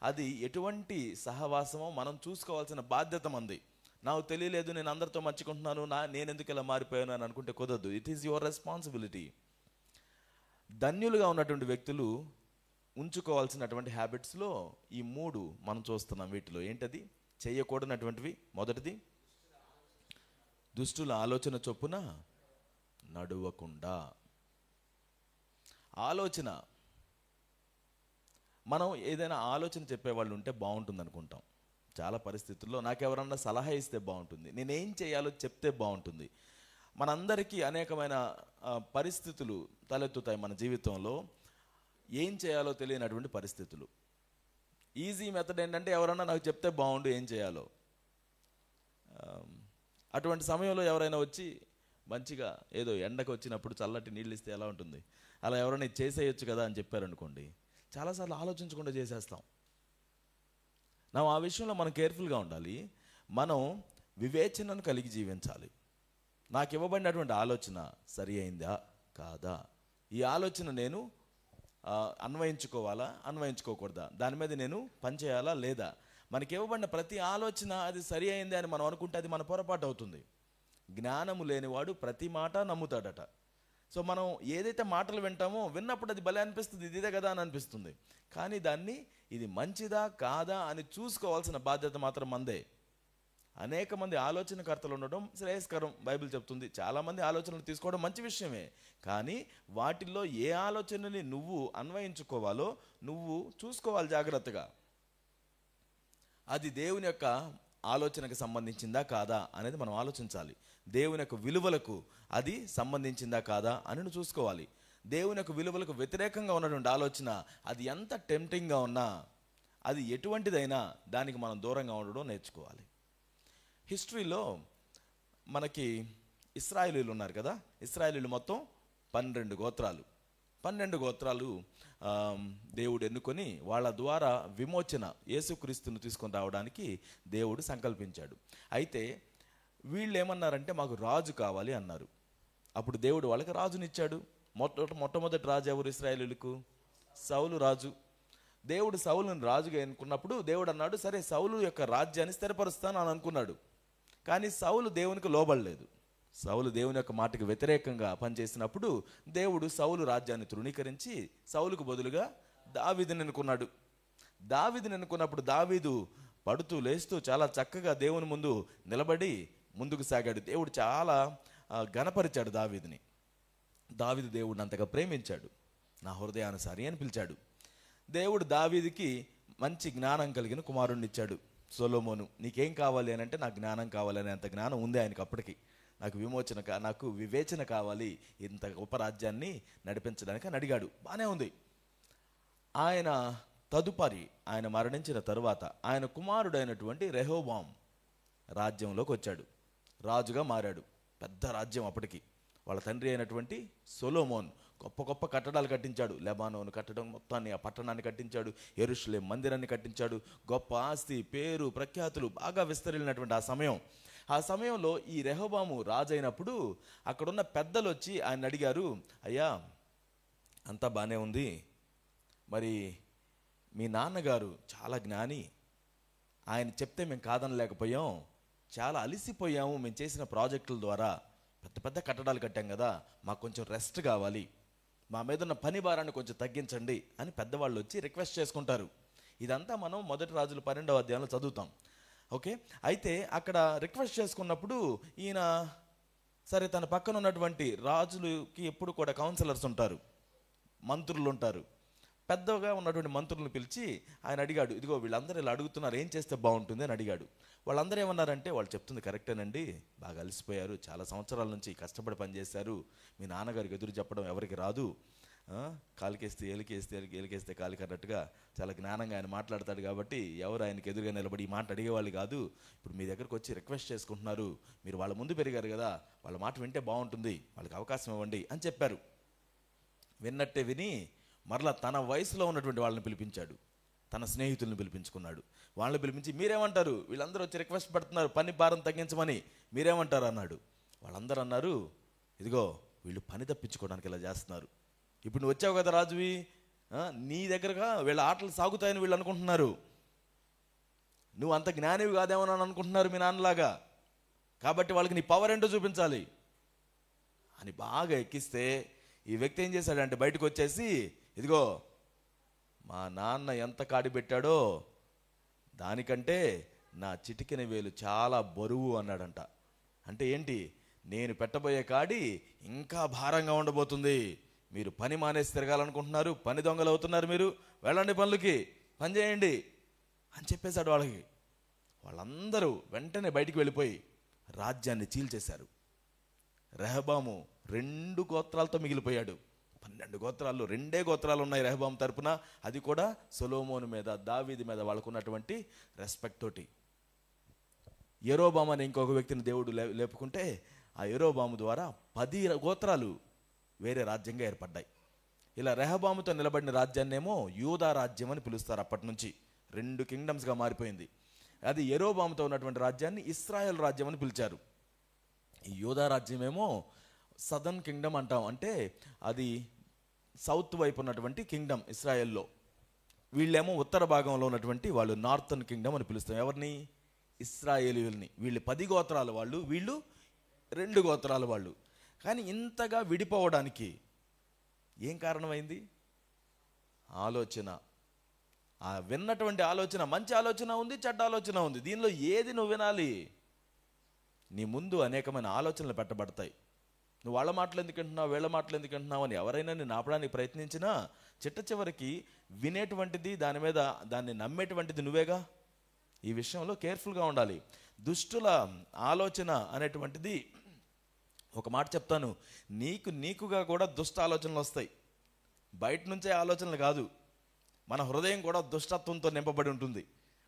అది ఎటువంటి సహవాసమో మనం చూసుకోవాల్సిన బాధ్యత మంది. నాకు తెలియలేదు, నేను అందరితో మర్చుకుంటున్నాను, నేను ఎందుకు ఇలా మారిపోయాను అని అనుకుంటే కుదరదు. It is your responsibility. ధన్యులుగా ఉన్నటువంటి వ్యక్తులు ఉంచుకోవాల్సినటువంటి హ్యాబిట్స్లో ఈ 3 మనం చూస్తున్నాం. వీటిలో ఏంటది? చేయకూడనటువంటివి. మొదటిది, దుష్టుల ఆలోచన చొప్పున నడువకుండా. ఆలోచన, మనం ఏదైనా ఆలోచన చెప్పేవాళ్ళు ఉంటే బాగుంటుంది అనుకుంటాం. చాలా పరిస్థితుల్లో నాకెవరన్నా సలహా ఇస్తే బాగుంటుంది, నేనేం చేయాలో చెప్తే బాగుంటుంది. మనందరికీ అనేకమైన పరిస్థితులు తలెత్తుతాయి మన జీవితంలో. ఏం చేయాలో తెలియనటువంటి పరిస్థితులు. ఈజీ మెథడ్ ఏంటంటే ఎవరన్నా నాకు చెప్తే బాగుండు ఏం చేయాలో. అటువంటి సమయంలో ఎవరైనా వచ్చి మంచిగా ఏదో ఎండకు వచ్చినప్పుడు చల్లటి నీళ్ళు ఇస్తే ఎలా ఉంటుంది, అలా ఎవరైనా చేసేయచ్చు కదా అని చెప్పారనుకోండి, చాలాసార్లు ఆలోచించకుండా చేసేస్తాం. ఆ విషయంలో మనం కేర్ఫుల్గా ఉండాలి. మనం వివేచనను కలిగి జీవించాలి. నాకు ఇవ్వబడినటువంటి ఆలోచన సరి అయిందా కాదా, ఈ ఆలోచన నేను అన్వయించుకోవాలా అన్వయించుకోకూడదా, దాని మీద నేను పనిచేయాలా లేదా. మనకి ఇవ్వబడిన ప్రతి ఆలోచన అది సరి అయింది అని మనం అనుకుంటే అది మన పొరపాటు అవుతుంది. జ్ఞానము లేనివాడు ప్రతి మాట నమ్ముతాడట. సో మనం ఏదైతే మాటలు వింటామో విన్నప్పుడు అది భలే అనిపిస్తుంది, ఇదే కదా అని అనిపిస్తుంది. కానీ దాన్ని ఇది మంచిదా కాదా అని చూసుకోవాల్సిన బాధ్యత మాత్రం మందే. అనేక మంది ఆలోచనకర్తలు ఉండడం శ్రేయస్కరం, బైబిల్ చెప్తుంది. చాలామంది ఆలోచనలు తీసుకోవడం మంచి విషయమే. కానీ వాటిల్లో ఏ ఆలోచనని నువ్వు అన్వయించుకోవాలో నువ్వు చూసుకోవాలి జాగ్రత్తగా. అది దేవుని యొక్క ఆలోచనకు సంబంధించిందా కాదా అనేది మనం ఆలోచించాలి. దేవుని యొక్క విలువలకు అది సంబంధించిందా కాదా అని నువ్వు చూసుకోవాలి. దేవుని యొక్క విలువలకు వ్యతిరేకంగా ఉన్నటువంటి ఆలోచన అది ఎంత టెంప్టింగ్గా ఉన్నా, అది ఎటువంటిదైనా దానికి మనం దూరంగా ఉండడం నేర్చుకోవాలి. హిస్టరీలో మనకి ఇశ్రాయేలీయులు ఉన్నారు కదా. ఇశ్రాయేలీయులు మొత్తం 12 గోత్రాలు. 12 గోత్రాలు దేవుడు ఎన్నుకొని వాళ్ళ ద్వారా విమోచన యేసుక్రీస్తును తీసుకొని రావడానికి దేవుడు సంకల్పించాడు. అయితే వీళ్ళు ఏమన్నారంటే మాకు రాజు కావాలి అన్నారు. అప్పుడు దేవుడు వాళ్ళకి రాజునిచ్చాడు. మొట్టమొదటి రాజు ఎవరు ఇశ్రాయేలీయులకు? సౌలు రాజు. దేవుడు సౌలుని రాజుగా ఎన్నుకున్నప్పుడు దేవుడు అన్నాడు, సరే సౌలు యొక్క రాజ్యాన్ని స్థిరపరుస్తాను అని అనుకున్నాడు. కానీ సౌలు దేవునికి లోబడలేదు. సౌలు దేవుని యొక్క మాటకు వ్యతిరేకంగా పనిచేసినప్పుడు దేవుడు సౌలు రాజ్యాన్ని తృణీకరించి సౌలుకు బదులుగా దావీదుని ఎన్నుకున్నాడు. దావీదుని ఎన్నుకున్నప్పుడు దావీదు పడుతూ లేస్తూ చాలా చక్కగా దేవుని ముందు నిలబడి ముందుకు సాగాడు. దేవుడు చాలా ఘనపరిచాడు దావీదుని. దావీదు దేవుడిని అంతగా ప్రేమించాడు. నా హృదయానుసారి అని పిలిచాడు. దేవుడు దావీదుకి మంచి జ్ఞానం కలిగిన కుమారుణ్ణి ఇచ్చాడు, సొలొమోను. నీకేం కావాలి అని అంటే నాకు జ్ఞానం కావాలని అంత జ్ఞానం ఉంది ఆయనకి అప్పటికి. నాకు వివేచన కావాలి ఇంత గొప్ప రాజ్యాన్ని నడిపించడానికి అని అడిగాడు. బాగానే ఉంది. ఆయన తదుపరి ఆయన మరణించిన తరువాత ఆయన కుమారుడైనటువంటి రెహోబాము రాజ్యంలోకి వచ్చాడు, రాజుగా మారాడు. పెద్ద రాజ్యం అప్పటికి. వాళ్ళ తండ్రి అయినటువంటి సొలొమోన్ గొప్ప గొప్ప కట్టడాలు కట్టించాడు. లెబానోను కట్టడం మొత్తాన్ని, ఆ పట్టణాన్ని కట్టించాడు. యెరూషలేం మందిరాన్ని కట్టించాడు. గొప్ప ఆస్తి, పేరు, ప్రఖ్యాతులు బాగా విస్తరిల్లినటువంటి ఆ సమయంలో ఈ రెహోబాము రాజు అయినప్పుడు అక్కడున్న పెద్దలు వచ్చి ఆయన అడిగారు, అయ్యా అంతా బాగానే ఉంది, మరి మీ నాన్నగారు చాలా జ్ఞాని, ఆయన చెప్తే మేము కాదనలేకపోయాం, చాలా అలిసిపోయాము మేము చేసిన ప్రాజెక్టుల ద్వారా, పెద్ద పెద్ద కట్టడాలు కట్టాం కదా, మాకు కొంచెం రెస్ట్ కావాలి, మా మీద ఉన్న పని భారాన్ని కొంచెం తగ్గించండి అని పెద్దవాళ్ళు వచ్చి రిక్వెస్ట్ చేసుకుంటారు. ఇదంతా మనం 1 రాజులు 12వ అధ్యాయంలో చదువుతాం. ఓకే, అయితే అక్కడ రిక్వెస్ట్ చేసుకున్నప్పుడు ఈయన సరే తన పక్కన ఉన్నటువంటి రాజులకి ఎప్పుడు కూడా కౌన్సిలర్స్ ఉంటారు, మంత్రులు ఉంటారు. పెద్దగా ఉన్నటువంటి మంత్రులను పిలిచి ఆయన అడిగాడు, ఇదిగో వీళ్ళందరూ ఇలా అడుగుతున్నారు, ఏం చేస్తే బాగుంటుంది అని అడిగాడు. వాళ్ళందరూ ఏమన్నారంటే, వాళ్ళు చెప్తుంది కరెక్టేనండి, బాగా అలసిపోయారు, చాలా సంవత్సరాల నుంచి కష్టపడి పనిచేశారు, మీ నాన్నగారికి ఎదురు చెప్పడం ఎవరికి రాదు, కాలికేస్తే ఏలికేస్తే కాలికి అన్నట్టుగా చాలా జ్ఞానంగా ఆయన మాట్లాడతాడు కాబట్టి ఎవరు ఆయనకి ఎదురుగా నిలబడి ఈ మాట అడిగేవాళ్ళు కాదు. ఇప్పుడు మీ దగ్గరకు వచ్చి రిక్వెస్ట్ చేసుకుంటున్నారు, మీరు వాళ్ళ ముందు పెరిగారు కదా, వాళ్ళ మాట వింటే బాగుంటుంది, వాళ్ళకి అవకాశం ఇవ్వండి అని చెప్పారు. విన్నట్టే విని మరలా తన వయసులో ఉన్నటువంటి వాళ్ళని పిలిపించాడు, తన స్నేహితులను పిలిపించుకున్నాడు. వాళ్ళని పిలిపించి మీరేమంటారు, వీళ్ళందరూ వచ్చి రిక్వెస్ట్ పెడుతున్నారు పని భారం తగ్గించమని, మీరేమంటారు అన్నాడు. వాళ్ళందరూ అన్నారు, ఇదిగో వీళ్ళు పని తప్పించుకోవడానికి ఇలా చేస్తున్నారు, ఇప్పుడు నువ్వు వచ్చావు కదా రాజువి, నీ దగ్గరగా వీళ్ళ ఆటలు సాగుతాయని వీళ్ళు అనుకుంటున్నారు. నువ్వు అంత జ్ఞానివి కాదేమోనని అనుకుంటున్నారు మీ నాన్నలాగా. కాబట్టి వాళ్ళకి నీ పవర్ ఏంటో చూపించాలి అని బాగా ఎక్కిస్తే ఈ వ్యక్తి ఏం చేశాడంటే బయటకు వచ్చేసి, ఇదిగో మా నాన్న ఎంత కాడి పెట్టాడో దానికంటే నా చిటికెన వేలు చాలా బరువు అన్నాడంట. అంటే ఏంటి? నేను పెట్టబోయే కాడి ఇంకా భారంగా ఉండబోతుంది. మీరు పని మానేసి తిరగాలనుకుంటున్నారు, పని దొంగలు అవుతున్నారు, మీరు వెళ్ళండి పనులకి, పని చేయండి అని చెప్పేశాడు వాళ్ళకి. వాళ్ళందరూ వెంటనే బయటికి వెళ్ళిపోయి రాజ్యాన్ని చీల్చేశారు. రెహబాము 2 గోత్రాలతో మిగిలిపోయాడు. 12 గోత్రాల్లో 2 గోత్రాలు ఉన్నాయి రెహబాము తరపున. అది కూడా సొలొమోను మీద, దావీదు మీద వాళ్ళకున్నటువంటి రెస్పెక్ట్ తోటి. యెరోబాము అనే ఇంకొక వ్యక్తిని దేవుడు లేపుకుంటే ఆ యెరోబాము ద్వారా 10 గోత్రాలు వేరే రాజ్యంగా ఏర్పడ్డాయి. ఇలా రెహబాముతో నిలబడిన రాజ్యాన్నేమో యూదా రాజ్యం అని పిలుస్తారు. అప్పటి నుంచి 2 కింగ్డమ్స్గా మారిపోయింది. అది యెరోబాముతో ఉన్నటువంటి రాజ్యాన్ని ఇశ్రాయేల్ రాజ్యం అని పిలిచారు. ఈ యూదా రాజ్యం ఏమో సదర్న్ కింగ్డమ్ అంటాం, అంటే అది సౌత్ వైపు ఉన్నటువంటి కింగ్డమ్ ఇశ్రాయేల్లో. వీళ్ళేమో ఉత్తర భాగంలో ఉన్నటువంటి వాళ్ళు నార్థన్ కింగ్డమ్ అని పిలుస్తాం. ఎవరిని? ఇశ్రాయేలీయుల్ని. వీళ్ళు 10 గోత్రాలు వాళ్ళు, వీళ్ళు 2 గోత్రాలు వాళ్ళు. కానీ ఇంతగా విడిపోవడానికి ఏం కారణమైంది? ఆలోచన. ఆ విన్నటువంటి ఆలోచన, మంచి ఆలోచన ఉంది, చెడ్డ ఆలోచన ఉంది. దీనిలో ఏది నువ్వు వినాలి? నీ ముందు అనేకమైన ఆలోచనలు పెట్టబడతాయి. నువ్వు వాళ్ళ మాటలు ఎందుకు వింటున్నావు, వీళ్ళ మాటలు ఎందుకు వింటున్నావు అని ఎవరైనా నేను ఆపడానికి ప్రయత్నించినా చిట్ట చివరికి వినేటువంటిది, దాన్ని నమ్మేటువంటిది నువ్వేగా. ఈ విషయంలో కేర్ఫుల్గా ఉండాలి. దుష్టుల ఆలోచన అనేటువంటిది, ఒక మాట చెప్తాను, నీకుగా కూడా దుష్ట ఆలోచనలు వస్తాయి. బయట నుంచే ఆలోచనలు కాదు, మన హృదయం కూడా దుష్టత్వంతో నింపబడి ఉంటుంది.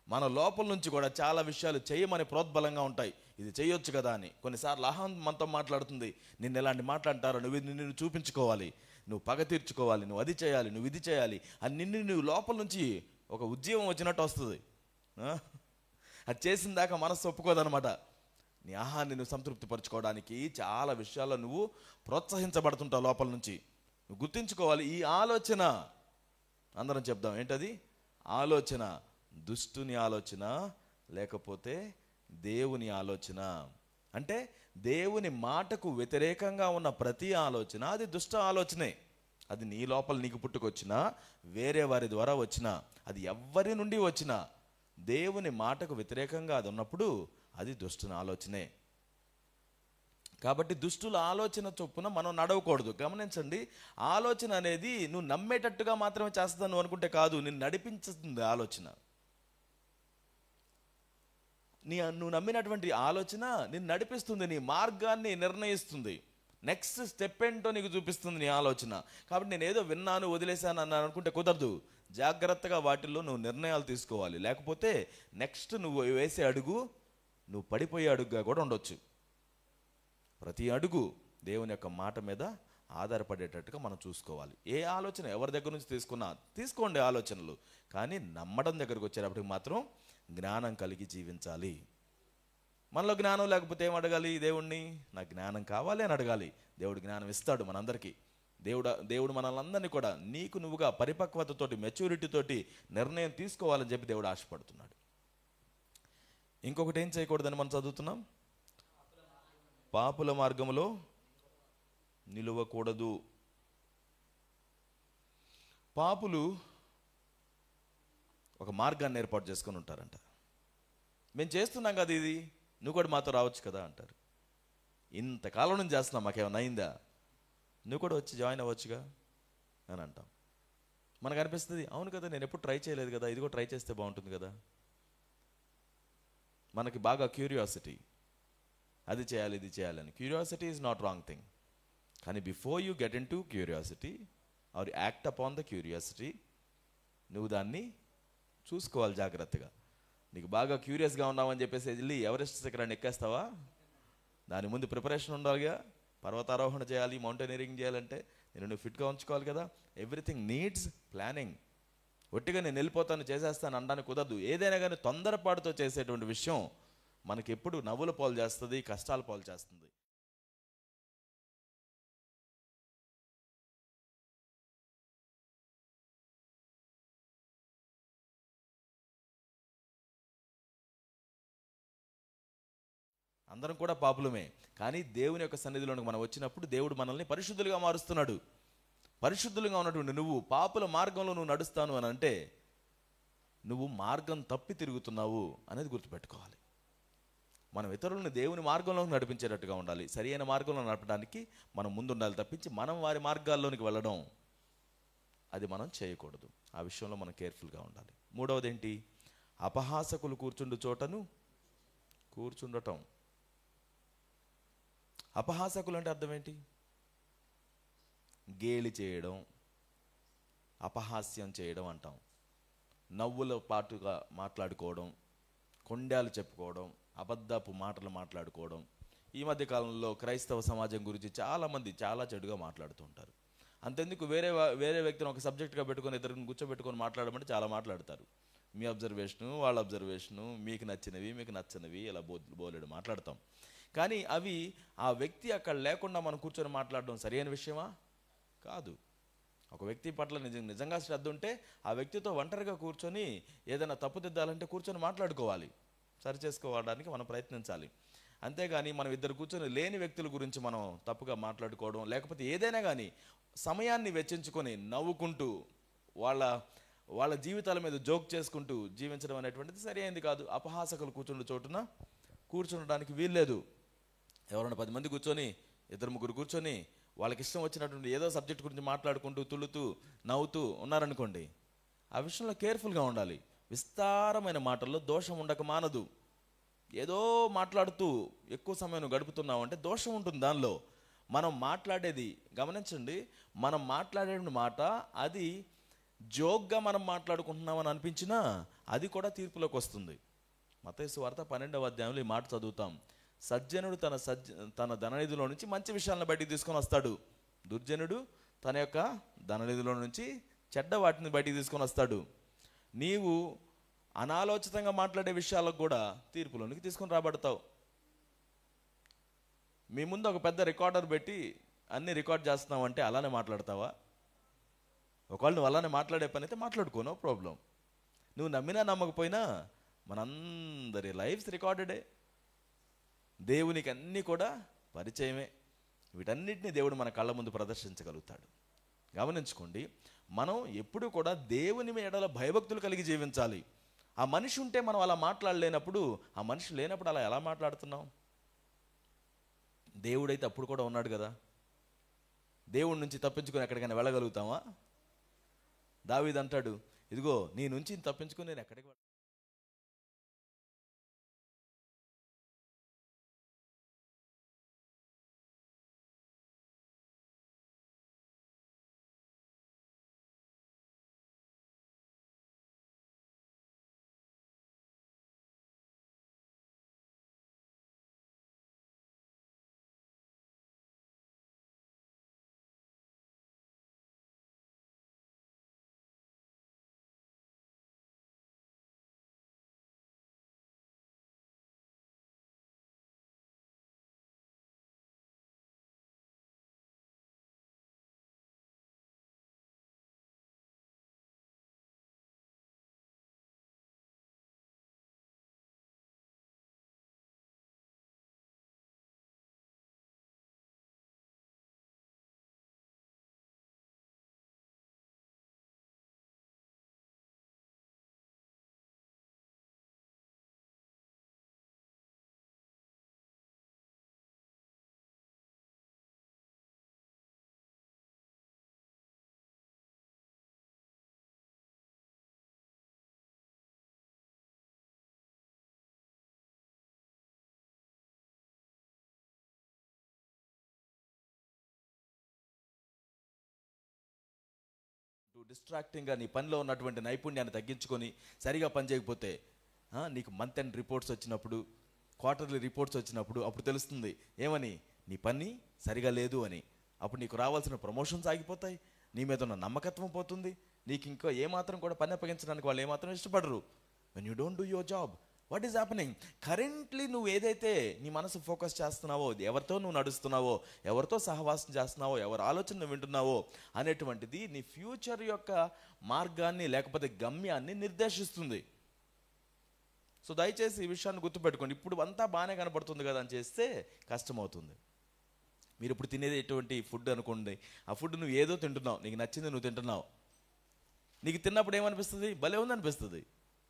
మన లోపల నుంచి కూడా చాలా విషయాలు చేయమని ప్రోద్బలంగా ఉంటాయి. ఇది చేయొచ్చు కదా అని. కొన్నిసార్లు అహం మనతో మాట్లాడుతుంది, నిన్ను ఎలాంటి మాట్లాంటారో నిన్ను చూపించుకోవాలి, నువ్వు పగ తీర్చుకోవాలి, నువ్వు అది చేయాలి, నువ్వు ఇది చేయాలి అని నువ్వు లోపల నుంచి ఒక ఉద్యమం వచ్చినట్టు వస్తుంది. అది చేసిన దాకా మనస్సు ఒప్పుకోదనమాట. నీ ఆహాన్ని నువ్వు సంతృప్తిపరచుకోవడానికి చాలా విషయాల్లో నువ్వు ప్రోత్సహించబడుతుంటావు లోపల నుంచి. నువ్వు గుర్తించుకోవాలి ఈ ఆలోచన. అందరం చెప్దాం, ఏంటది? ఆలోచన దుష్టుని ఆలోచన, లేకపోతే దేవుని ఆలోచన. అంటే దేవుని మాటకు వ్యతిరేకంగా ఉన్న ప్రతి ఆలోచన అది దుష్ట ఆలోచనే. అది నీ లోపల నీకు పుట్టుకొచ్చినా, వేరే వారి ద్వారా వచ్చినా, అది ఎవ్వరి నుండి వచ్చినా, దేవుని మాటకు వ్యతిరేకంగా అది ఉన్నప్పుడు అది దుష్టుని ఆలోచనే. కాబట్టి దుష్టుల ఆలోచన చొప్పున మనం నడవకూడదు. గమనించండి, ఆలోచన అనేది నువ్వు నమ్మేటట్టుగా మాత్రమే చేస్తాను అనుకుంటే కాదు, నిన్ను నడిపించుతుంది ఆలోచన. నువ్వు నమ్మినటువంటి ఆలోచన నిన్ను నడిపిస్తుంది, నీ మార్గాన్ని నిర్ణయిస్తుంది, నెక్స్ట్ స్టెప్ ఏంటో నీకు చూపిస్తుంది నీ ఆలోచన. కాబట్టి నేను ఏదో విన్నాను వదిలేశాను అన్నాను అనుకుంటే కుదరదు. జాగ్రత్తగా వాటిల్లో నువ్వు నిర్ణయాలు తీసుకోవాలి. లేకపోతే నెక్స్ట్ నువ్వు వేసే అడుగు నువ్వు పడిపోయే అడుగుగా కూడా ఉండొచ్చు. ప్రతి అడుగు దేవుని యొక్క మాట మీద ఆధారపడేటట్టుగా మనం చూసుకోవాలి. ఏ ఆలోచన ఎవరి దగ్గర నుంచి తీసుకోండి ఆలోచనలు, కానీ నమ్మడం దగ్గరకు వచ్చేటప్పటికి మాత్రం జ్ఞానం కలిగి జీవించాలి. మనలో జ్ఞానం లేకపోతే ఏం అడగాలి? దేవుణ్ణి, నాకు జ్ఞానం కావాలి అని అడగాలి. దేవుడు జ్ఞానం ఇస్తాడు మనందరికీ. దేవుడు మనల్ని కూడా నీకు నువ్వుగా పరిపక్వతతోటి, మెచ్యూరిటీతోటి నిర్ణయం తీసుకోవాలని చెప్పి దేవుడు ఆశపడుతున్నాడు. ఇంకొకటి ఏం చేయకూడదని మనం చదువుతున్నాం, పాపుల మార్గములో నిలువకూడదు. పాపులు ఒక మార్గాన్ని ఏర్పాటు చేసుకొని ఉంటారంట. మేము చేస్తున్నాం కదా, ఇది నువ్వు కూడా మాతో రావచ్చు కదా అంటారు. ఇంతకాలం నుంచి చేస్తున్నాం, మాకేమైనా అయిందా? నువ్వు కూడా వచ్చి జాయిన్ అవ్వచ్చుగా అని అంటాం. మనకు అనిపిస్తుంది, అవును కదా, నేను ఎప్పుడు ట్రై చేయలేదు కదా, ఇది కూడా ట్రై చేస్తే బాగుంటుంది కదా. మనకి బాగా క్యూరియాసిటీ, అది చేయాలి ఇది చేయాలని. Curiosity is not wrong thing, కానీ before you get into curiosity or act upon the curiosity, నువ్వు దాన్ని చూసుకోవాలి జాగ్రత్తగా. నీకు బాగా క్యూరియస్గా ఉన్నావని చెప్పేసి వెళ్ళి ఎవరెస్ట్ శిఖరాన్ని ఎక్కేస్తావా? దాని ముందు ప్రిపరేషన్ ఉండాలిగా. పర్వతారోహణ చేయాలి, మౌంటైనరింగ్ చేయాలంటే నువ్వు ఫిట్గా ఉంచుకోవాలి కదా. Everything needs planning. ఒట్టిగా నేను వెళ్ళిపోతాను చేసేస్తాను అనడానికి కుదరదు. ఏదైనా కానీ తొందరపాటుతో చేసేటువంటి విషయం మనకి ఎప్పుడు నవ్వుల పాలు చేస్తుంది, కష్టాల పాలు చేస్తుంది. అందరం కూడా పాపులమే. కానీ దేవుని యొక్క సన్నిధిలోనికి మనం వచ్చినప్పుడు దేవుడు మనల్ని పరిశుద్ధులుగా మారుస్తున్నాడు. పరిశుద్ధులుగా ఉన్నటువంటి నువ్వు పాపుల మార్గంలో నువ్వు నడుస్తాను అని అంటే నువ్వు మార్గం తప్పి తిరుగుతున్నావు అనేది గుర్తుపెట్టుకోవాలి. మనం ఇతరులను దేవుని మార్గంలోకి నడిపించేటట్టుగా ఉండాలి. సరి అయిన మార్గంలో నడపడానికి మనం ముందుండాలి తప్పించి మనం వారి మార్గాల్లోనికి వెళ్ళడం అది మనం చేయకూడదు. ఆ విషయంలో మనం కేర్ఫుల్గా ఉండాలి. మూడవది ఏంటి? అపహాసకులు కూర్చుండు చోటను కూర్చుండటం. అపహాసకులు అంటే అర్థం ఏంటి? గేలి చేయడం, అపహాస్యం చేయడం అంటాం. నవ్వుల పాటుగా మాట్లాడుకోవడం, కొండాలు చెప్పుకోవడం, అబద్ధపు మాటలు మాట్లాడుకోవడం. ఈ మధ్య కాలంలో క్రైస్తవ సమాజం గురించి చాలామంది చాలా చెడుగా మాట్లాడుతూ ఉంటారు. అంతెందుకు వేరే వ్యక్తిని ఒక సబ్జెక్ట్గా పెట్టుకొని ఇద్దరిని కూర్చోబెట్టుకొని మాట్లాడమంటే చాలా మాట్లాడతారు. మీ అబ్జర్వేషను, వాళ్ళ అబ్జర్వేషను, మీకు నచ్చినవి మీకు నచ్చనివి, ఇలా బోలెడు మాట్లాడతాం. కానీ అవి ఆ వ్యక్తి అక్కడ లేకుండా మనం కూర్చొని మాట్లాడడం సరైన విషయమా? కాదు. ఒక వ్యక్తి పట్ల నిజంగా శ్రద్ధ ఉంటే ఆ వ్యక్తితో ఒంటరిగా కూర్చొని ఏదైనా తప్పుదిద్దాలంటే కూర్చొని మాట్లాడుకోవాలి, సరిచేసుకోవడానికి మనం ప్రయత్నించాలి. అంతేగాని మనం ఇద్దరు కూర్చొని లేని వ్యక్తుల గురించి మనం తప్పుగా మాట్లాడుకోవడం, లేకపోతే ఏదైనా కానీ సమయాన్ని వెచ్చించుకొని నవ్వుకుంటూ వాళ్ళ జీవితాల మీద జోక్ చేసుకుంటూ జీవించడం అనేటువంటిది సరి అయింది కాదు. అపహాసకులు కూర్చుండే చోటున కూర్చుండడానికి వీల్లేదు. ఎవరైనా 10 మంది కూర్చొని, 2-3 కూర్చొని వాళ్ళకి ఇష్టం వచ్చినటువంటి ఏదో సబ్జెక్ట్ గురించి మాట్లాడుకుంటూ తుళ్ళుతూ నవ్వుతూ ఉన్నారనుకోండి, ఆ విషయంలో కేర్ఫుల్గా ఉండాలి. విస్తారమైన మాటల్లో దోషం ఉండక మానదు. ఏదో మాట్లాడుతూ ఎక్కువ సమయం గడుపుతున్నావు అంటే దోషం ఉంటుంది దానిలో. మనం మాట్లాడేది గమనించండి, మనం మాట్లాడే మాట అది జోక్గా మనం మాట్లాడుకుంటున్నామని అనిపించినా అది కూడా తీర్పులోకి వస్తుంది. మత్తయి సువార్త 12వ అధ్యాయంలో ఈ మాట చదువుతాం. సజ్జనుడు తన ధననిధిలో నుంచి మంచి విషయాలను బయటికి తీసుకొని వస్తాడు, దుర్జనుడు తన యొక్క ధననిధిలో నుంచి చెడ్డ వాటిని బయటికి తీసుకొని వస్తాడు. నీవు అనాలోచితంగా మాట్లాడే విషయాలకు కూడా తీర్పులోనికి తీసుకొని రాబడతావు. మీ ముందు ఒక పెద్ద రికార్డర్ పెట్టి అన్ని రికార్డ్ చేస్తున్నావు అంటే అలానే మాట్లాడతావా? ఒకవేళ నువ్వు అలానే మాట్లాడే పని అయితే మాట్లాడుకో, నో ప్రాబ్లం. నువ్వు నమ్మినా నమ్మకపోయినా మనందరి లైఫ్స్ రికార్డెడే. దేవునికి అన్నీ కూడా పరిచయమే. వీటన్నిటిని దేవుడు మన కళ్ళ ముందు ప్రదర్శించగలుగుతాడు. గమనించుకోండి, మనం ఎప్పుడు కూడా దేవుని ఎడల భయభక్తులు కలిగి జీవించాలి. ఆ మనిషి ఉంటే మనం అలా మాట్లాడలేనప్పుడు, ఆ మనిషి లేనప్పుడు అలా ఎలా మాట్లాడుతున్నాం? దేవుడైతే అప్పుడు కూడా ఉన్నాడు కదా. దేవుడి నుంచి తప్పించుకొని ఎక్కడికైనా వెళ్ళగలుగుతామా? దావీదు అంటాడు, ఇదిగో నీ నుంచి తప్పించుకొని నేను ఎక్కడికి డిస్ట్రాక్టింగ్గా నీ పనిలో ఉన్నటువంటి నైపుణ్యాన్ని తగ్గించుకొని సరిగా పని చేయకపోతే నీకు మంత్ ఎండ్ రిపోర్ట్స్ వచ్చినప్పుడు, క్వార్టర్లీ రిపోర్ట్స్ వచ్చినప్పుడు అప్పుడు తెలుస్తుంది ఏమని, నీ పని సరిగా లేదు అని. అప్పుడు నీకు రావాల్సిన ప్రమోషన్స్ ఆగిపోతాయి, నీ మీద ఉన్న నమ్మకత్వం పోతుంది, నీకు ఇంకా ఏమాత్రం కూడా పని అప్పగించడానికి వాళ్ళు ఏమాత్రం ఇష్టపడరు. When you don't do your job, what is happening? Currently నువ్వు ఏదైతే నీ మనసు ఫోకస్ చేస్తున్నావో, ఎవరితో నువ్వు నడుస్తున్నావో, ఎవరితో సహవాసం చేస్తున్నావో, ఎవరి ఆలోచన వింటున్నావో అనేటువంటిది నీ ఫ్యూచర్ యొక్క మార్గాన్ని లేకపోతే గమ్యాన్ని నిర్దేశిస్తుంది. సో దయచేసి ఈ విషయాన్ని గుర్తుపెట్టుకోండి. ఇప్పుడు అంతా బాగానే కనపడుతుంది కదా అని చేస్తే కష్టమవుతుంది. మీరు ఇప్పుడు తినేది ఎటువంటి ఫుడ్ అనుకోండి, ఆ ఫుడ్ నువ్వు ఏదో తింటున్నావు, నీకు నచ్చింది నువ్వు తింటున్నావు. నీకు తిన్నప్పుడు ఏమనిపిస్తుంది? భలే ఉందనిపిస్తుంది.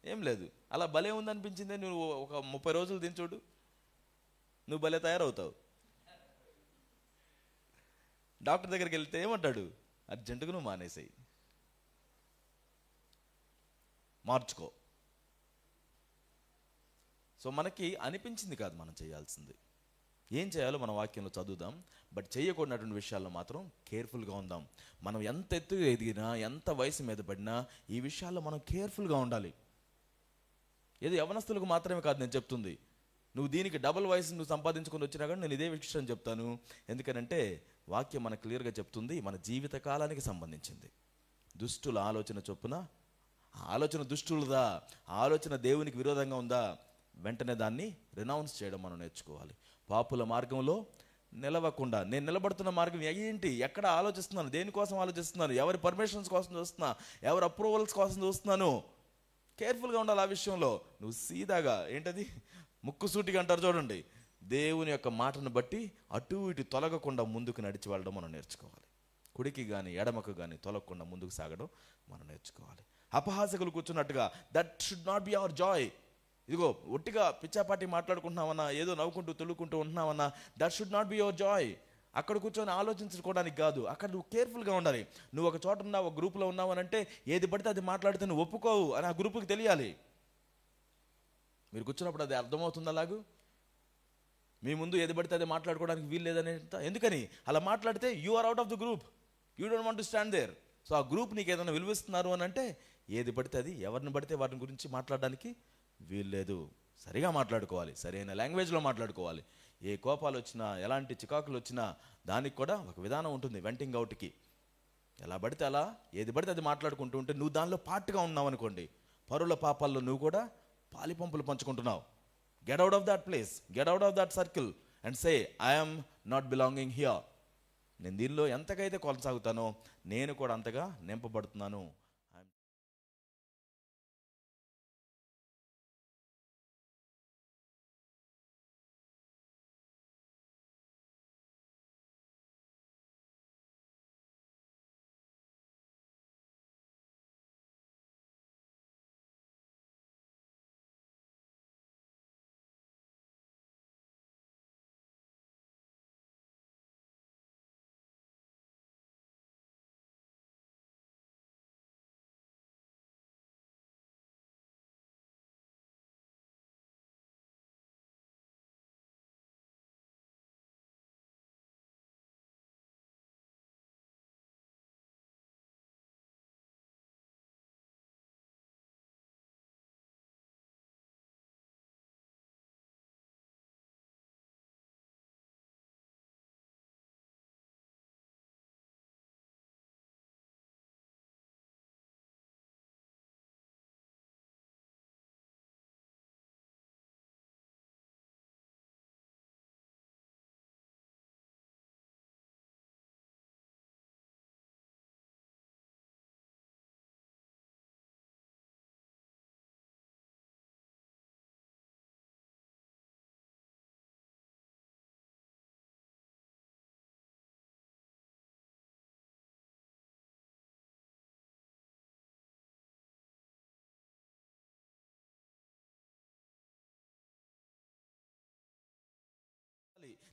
ఏం లేదు, అలా భలే ఉందనిపించిందే నువ్వు ఒక 30 రోజులు తిని చూడు, నువ్వు భలే తయారవుతావు. డాక్టర్ దగ్గరికి వెళ్తే ఏమంటాడు? అర్జెంటుగా నువ్వు మానేసేయి, మార్చుకో. సో మనకి అనిపించింది కాదు మనం చేయాల్సింది. ఏం చేయాలో మన వాక్యంలో చదువుదాం. బట్ చేయకూడనటువంటి విషయాల్లో మాత్రం కేర్ఫుల్గా ఉందాం. మనం ఎంత ఎత్తుగా ఎదిగినా, ఎంత వయసు మీద పడినా ఈ విషయాల్లో మనం కేర్ఫుల్గా ఉండాలి. ఏదో యవనస్తులకు మాత్రమే కాదు నేను చెప్తుంది. నువ్వు దీనికి డబుల్ వయసు నువ్వు సంపాదించుకొని వచ్చినా కానీ నేను ఇదే విషయం చెప్తాను. ఎందుకనంటే వాక్యం మనకు క్లియర్గా చెప్తుంది, మన జీవిత కాలానికి సంబంధించింది. దుష్టుల ఆలోచన చొప్పున, ఆలోచన దుష్టులదా, ఆలోచన దేవునికి విరోధంగా ఉందా, వెంటనే దాన్ని రినౌన్స్ చేయడం మనం నేర్చుకోవాలి. పాపుల మార్గంలో నిలవకుండా, నేను నిలబడుతున్న మార్గం ఏంటి, ఎక్కడ ఆలోచిస్తున్నాను, దేనికోసం ఆలోచిస్తున్నాను, ఎవరి పర్మిషన్స్ కోసం చూస్తున్నా, ఎవరి అప్రూవల్స్ కోసం చూస్తున్నాను, కేర్ఫుల్గా ఉండాలి ఆ విషయంలో. నువ్వు సీదాగా ఏంటది ముక్కుసూటిగా అంటారు చూడండి, దేవుని యొక్క మాటను బట్టి అటు ఇటు తొలగకుండా ముందుకు నడిచి వెళ్ళడం మనం నేర్చుకోవాలి. కుడికి కానీ ఎడమకు కానీ తొలగకుండా ముందుకు సాగడం మనం నేర్చుకోవాలి. అపహాసకులు కూర్చున్నట్టుగా that should not be our joy. ఇదిగో ఒట్టిగా పిచ్చాపాటి మాట్లాడుకుంటున్నామన్నా, ఏదో నవ్వుకుంటూ తుళ్ళుకుంటూ ఉంటున్నామన్నా, that should not be your joy. అక్కడ కూర్చొని ఆలోచించుకోవడానికి కాదు, అక్కడ నువ్వు కేర్ఫుల్గా ఉండాలి. నువ్వు ఒక చోట ఉన్నావు, ఒక గ్రూప్లో ఉన్నావు అని అంటే ఏది పడితే అది మాట్లాడితే నువ్వు ఒప్పుకోవు అని ఆ గ్రూప్కి తెలియాలి. మీరు కూర్చున్నప్పుడు అది అర్థమవుతుంది. అలాగూ మీ ముందు ఏది పడితే అది మాట్లాడుకోవడానికి వీలు లేదని. ఎందుకని అలా మాట్లాడితే you are out of the group, you don't want to stand there. So ఆ గ్రూప్ నీకు ఏదైనా విలువిస్తున్నారు అని అంటే ఏది పడితే అది, ఎవరిని పడితే వాటిని గురించి మాట్లాడడానికి వీలు లేదు. సరిగా మాట్లాడుకోవాలి, సరైన లాంగ్వేజ్లో మాట్లాడుకోవాలి. ఏ కోపాలు వచ్చినా, ఎలాంటి చికాకులు వచ్చినా దానికి కూడా ఒక విధానం ఉంటుంది. వెంటింగ్ అవుట్కి ఎలా పడితే అలా, ఏది పడితే అది మాట్లాడుకుంటూ ఉంటే నువ్వు దానిలో పార్ట్గా ఉన్నావు అనుకోండి, పరుల పాపాల్లో నువ్వు కూడా పాలిపంపులు పంచుకుంటున్నావు. Get out of that place, get out of that circle and say I'm not belonging here. నేను దీనిలో ఎంతకైతే కొనసాగుతానో నేను కూడా అంతగా నింపబడుతున్నాను.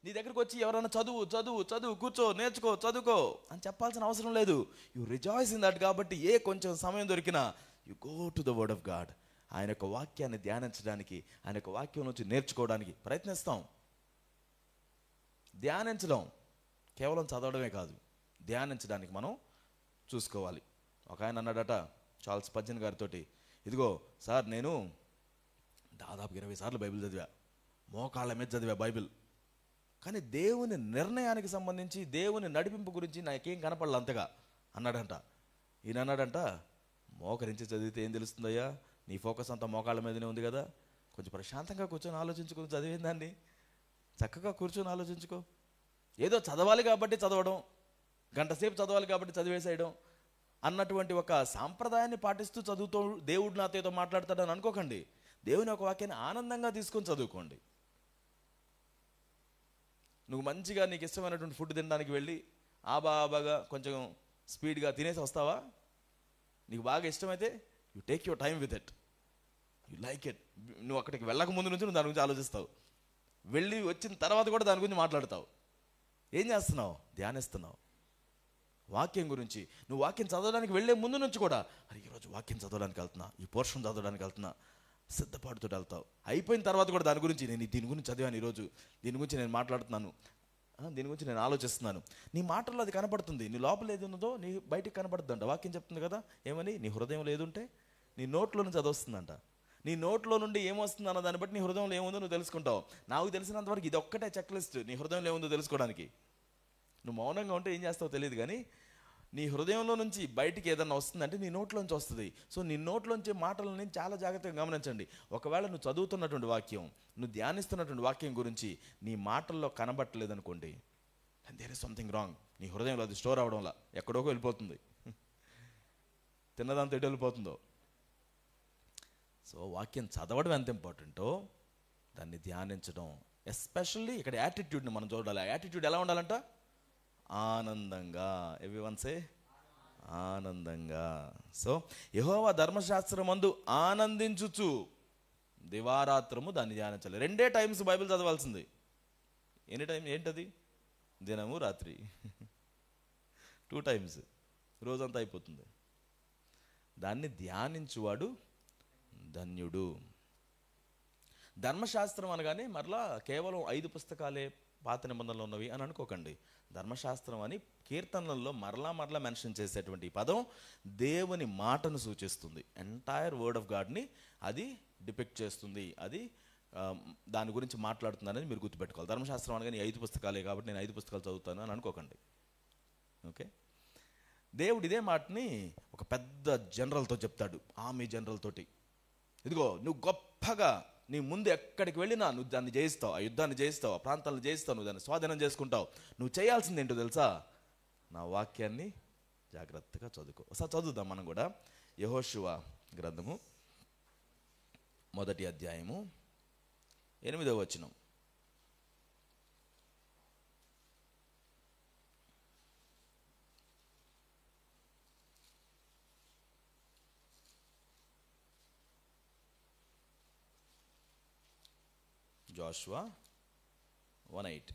నీ దగ్గరకు వచ్చి ఎవరైనా చదువు చదువు చదువు, కూర్చో, నేర్చుకో, చదువుకో అని చెప్పాల్సిన అవసరం లేదు. You rejoice in that. కాబట్టి ఏ కొంచెం సమయం దొరికినా you go to the word of God. ఆయన యొక్క వాక్యాన్ని ధ్యానించడానికి, ఆయన యొక్క వాక్యం నుంచి నేర్చుకోవడానికి ప్రయత్నిస్తాం. ధ్యానించడం కేవలం చదవడమే కాదు, ధ్యానించడానికి మనం చూసుకోవాలి. ఒక ఆయన అన్నాడట చార్ల్స్ స్పర్జన్ గారితో, ఇదిగో సార్ నేను దాదాపు 20 సార్లు బైబిల్ చదివా, మోకాళ్ళ మీద చదివా బైబిల్, కానీ దేవుని నిర్ణయానికి సంబంధించి, దేవుని నడిపింపు గురించి నాకేం కనపడలే అంతగా అన్నాడంట. ఈయన అన్నాడంట, మోకరించి చదివితే ఏం తెలుస్తుందయ్యా, నీ ఫోకస్ అంతా మోకాళ్ళ మీదనే ఉంది కదా, కొంచెం ప్రశాంతంగా కూర్చొని ఆలోచించుకొని చదివిందాన్ని, చక్కగా కూర్చొని ఆలోచించుకో. ఏదో చదవాలి కాబట్టి చదవడం, గంట సేపు చదవాలి కాబట్టి చదివేసేయడం అన్నటువంటి ఒక సాంప్రదాయాన్ని పాటిస్తూ చదువుతూ దేవుడు నాతో మాట్లాడతాడని అనుకోకండి. దేవుని యొక్క వాక్యాన్ని ఆనందంగా తీసుకొని చదువుకోండి. నువ్వు మంచిగా నీకు ఇష్టమైనటువంటి ఫుడ్ తినడానికి వెళ్ళి ఆబాగా కొంచెం స్పీడ్గా తినేసి వస్తావా? నీకు బాగా ఇష్టమైతే you take your time with it, you like it. నువ్వు అక్కడికి వెళ్ళక ముందు నుంచి నువ్వు దాని గురించి ఆలోచిస్తావు, వెళ్ళి వచ్చిన తర్వాత కూడా దాని గురించి మాట్లాడతావు. ఏం చేస్తున్నావు? ధ్యానిస్తున్నావు వాక్యం గురించి. నువ్వు వాక్యం చదవడానికి వెళ్ళే ముందు నుంచి కూడా, అరే ఈరోజు వాక్యం చదవడానికి వెళ్తున్నా, ఈ పోర్షన్ చదవడానికి వెళ్తున్నా, సిద్ధపాటుతో వెళ్తావు. అయిపోయిన తర్వాత కూడా దాని గురించి, నేను దీని గురించి చదివాను ఈరోజు, దీని గురించి నేను మాట్లాడుతున్నాను, దీని గురించి నేను ఆలోచిస్తున్నాను. నీ మాటల్లో అది కనపడుతుంది. నీ లోపల ఏది ఉన్నదో నీ బయటికి కనపడుతుందంట. వాక్యం చెప్తుంది కదా ఏమని, నీ హృదయంలో ఏది ఉంటే నీ నోట్లో నుంచి అది వస్తుందంట. నీ నోట్లో నుండి ఏమొస్తుంది అన్న దాన్ని బట్టి నీ హృదయంలో ఏముందో నువ్వు తెలుసుకుంటావు. నాకు తెలిసినంతవరకు ఇది ఒక్కటే చెక్ లిస్ట్ నీ హృదయంలో ఏముందో తెలుసుకోవడానికి. నువ్వు మౌనంగా ఉంటే ఏం చేస్తావో తెలియదు, కానీ నీ హృదయంలో నుంచి బయటికి ఏదన్నా వస్తుందంటే నీ నోట్లోంచి వస్తుంది. సో నీ నోట్లోంచి మాటలని చాలా జాగ్రత్తగా గమనించండి. ఒకవేళ నువ్వు చదువుతున్నటువంటి వాక్యం, నువ్వు ధ్యానిస్తున్నటువంటి వాక్యం గురించి నీ మాటల్లో కనబట్టలేదు అనుకోండి, దేర్ ఇస్ సంథింగ్ రాంగ్. నీ హృదయంలో అది స్టోర్ అవడంలా ఎక్కడోకో వెళ్ళిపోతుంది, తిన్నదాంతో ఎటు వెళ్ళిపోతుందో. సో వాక్యం చదవడం ఎంత ఇంపార్టెంటో దాన్ని ధ్యానించడం, ఎస్పెషల్లీ ఇక్కడ యాటిట్యూడ్ని మనం చూడాలి. ఆ యాటిట్యూడ్ ఎలా ఉండాలంట? ఆనందంగా. ఎవ్రీవన్ సే ఆనందంగా. సో యెహోవా ధర్మశాస్త్రమందు ఆనందించుచు దివారాత్రము దాన్ని ధ్యానించాలి. 2 టైమ్స్ బైబిల్ చదవాల్సింది. ఎనీ టైం ఏంటది? దినము రాత్రి 2 టైమ్స్, రోజంతా అయిపోతుంది. దాన్ని ధ్యానించువాడు ధన్యుడు. ధర్మశాస్త్రం అనగానే మరలా కేవలం 5 పుస్తకాలే పాత నిబంధనలు ఉన్నవి అని అనుకోకండి. ధర్మశాస్త్రం అని కీర్తనలలో మరలా మెన్షన్ చేసేటువంటి ఈ పదం దేవుని మాటను సూచిస్తుంది. ఎంటైర్ వర్డ్ ఆఫ్ గాడ్ని అది డిపిక్ట్ చేస్తుంది, అది దాని గురించి మాట్లాడుతుంది అనేది మీరు గుర్తుపెట్టుకోవాలి. ధర్మశాస్త్రం అనగానే 5 పుస్తకాలే కాబట్టి నేను 5 పుస్తకాలు చదువుతాను అని అనుకోకండి. ఓకే, దేవుడు ఇదే మాటని ఒక పెద్ద జనరల్తో చెప్తాడు, ఆర్మీ జనరల్ తోటి. ఇదిగో నువ్వు గొప్పగా నీ ముందు ఎక్కడికి వెళ్ళినా నువ్వు దాన్ని జయిస్తావు, ఆ యుద్ధాన్ని జయిస్తావు, ఆ ప్రాంతాలను జయిస్తావు, నువ్వు దాన్ని స్వాధీనం చేసుకుంటావు. నువ్వు చేయాల్సింది ఏంటో తెలుసా? నా వాక్యాన్ని జాగ్రత్తగా చదువుకో. ఒకసారి చదువుదాం మనం కూడా. యెహోషువ గ్రంథము 1వ అధ్యాయము 8వ వచనం. Joshua 1:8.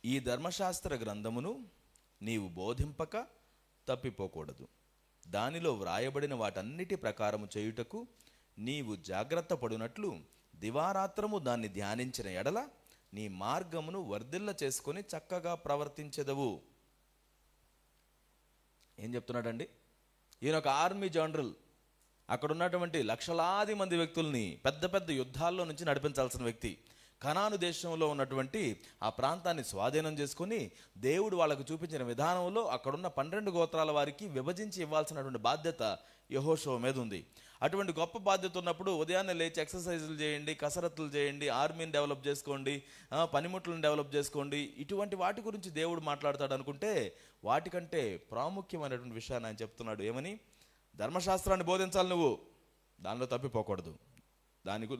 ఈ ధర్మశాస్త్ర గ్రంథమును నీవు బోధింపక తప్పిపోకూడదు. దానిలో వ్రాయబడిన వాటన్నిటి ప్రకారము చేయుటకు నీవు జాగ్రత్త పడునట్లు దివారాత్రము దాన్ని ధ్యానించిన ఎడల నీ మార్గమును వర్ధిల్ల చేసుకొని చక్కగా ప్రవర్తించెదవు. ఏం చెప్తున్నాడండి? ఈయన ఒక ఆర్మీ జనరల్. అక్కడ ఉన్నటువంటి లక్షలాది మంది వ్యక్తుల్ని పెద్ద పెద్ద యుద్ధాల్లో నుంచి నడిపించాల్సిన వ్యక్తి. కనాను దేశంలో ఉన్నటువంటి ఆ ప్రాంతాన్ని స్వాధీనం చేసుకుని దేవుడు వాళ్ళకు చూపించిన విధానంలో అక్కడున్న 12 గోత్రాల వారికి విభజించి ఇవ్వాల్సినటువంటి బాధ్యత యెహోషువ మీద ఉంది. అటువంటి గొప్ప బాధ్యత ఉన్నప్పుడు ఉదయాన్నే లేచి ఎక్సర్సైజులు చేయండి, కసరత్తులు చేయండి, ఆర్మీని డెవలప్ చేసుకోండి, పనిముట్లను డెవలప్ చేసుకోండి, ఇటువంటి వాటి గురించి దేవుడు మాట్లాడతాడు అనుకుంటే వాటికంటే ప్రాముఖ్యమైనటువంటి విషయాన్ని ఆయన చెప్తున్నాడు. ఏమని? ధర్మశాస్త్రాన్ని బోధించాలి, నువ్వు దానిలో తప్పిపోకూడదు.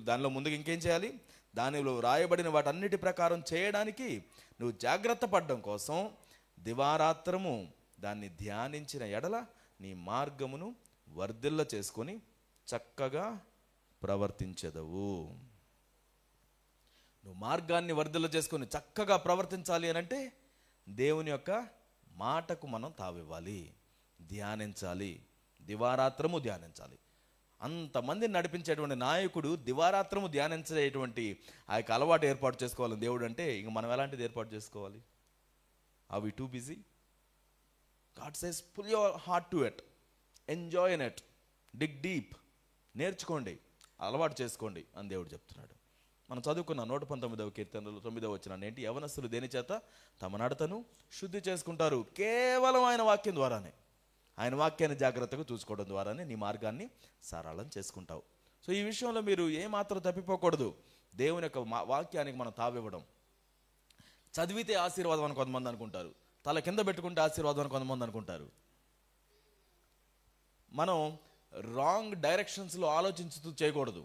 దానిలో ముందుకు ఇంకేం చేయాలి? దానిలో రాయబడిన వాటన్నిటి ప్రకారం చేయడానికి నువ్వు జాగ్రత్త పడడం కోసం దివారాత్రము దాన్ని ధ్యానించిన ఎడల నీ మార్గమును వర్ధిల్ల చేసుకొని చక్కగా ప్రవర్తించెదవు. నువ్వు మార్గాన్ని వర్ధిల్ల చేసుకొని చక్కగా ప్రవర్తించాలి అని అంటే దేవుని యొక్క మాటకు మనం తావివ్వాలి, ధ్యానించాలి, దివారాత్రము ధ్యానించాలి. అంతమందిని నడిపించేటువంటి నాయకుడు దివారాత్రము ధ్యానించేటువంటి ఆ యొక్క అలవాటు ఏర్పాటు చేసుకోవాలని దేవుడు అంటే ఇంక మనం ఎలాంటిది ఏర్పాటు చేసుకోవాలి? Are we too busy? God says pull your heart to it, enjoy in it, dig deep, నేర్చుకోండి, అలవాటు చేసుకోండి అని దేవుడు చెప్తున్నాడు. మనం చదువుకున్న 119వ కీర్తనలో 9వ వచనం ఏంటి? యవనస్తులు దేని చేత తమ నడతను శుద్ధి చేసుకుంటారు? కేవలం ఆయన వాక్యం ద్వారానే. ఆయన వాక్యాన్ని జాగ్రత్తగా చూసుకోవడం ద్వారానే నీ మార్గాన్ని సరళం చేసుకుంటావు. సో ఈ విషయంలో మీరు ఏమాత్రం తప్పిపోకూడదు. దేవుని యొక్క వాక్యానికి మనం తావివ్వడం. చదివితే ఆశీర్వాదం అని కొంతమంది అనుకుంటారు, తల కింద పెట్టుకుంటే ఆశీర్వాదం అని కొంతమంది అనుకుంటారు. మనం రాంగ్ డైరెక్షన్స్లో ఆలోచించుతూ చేయకూడదు.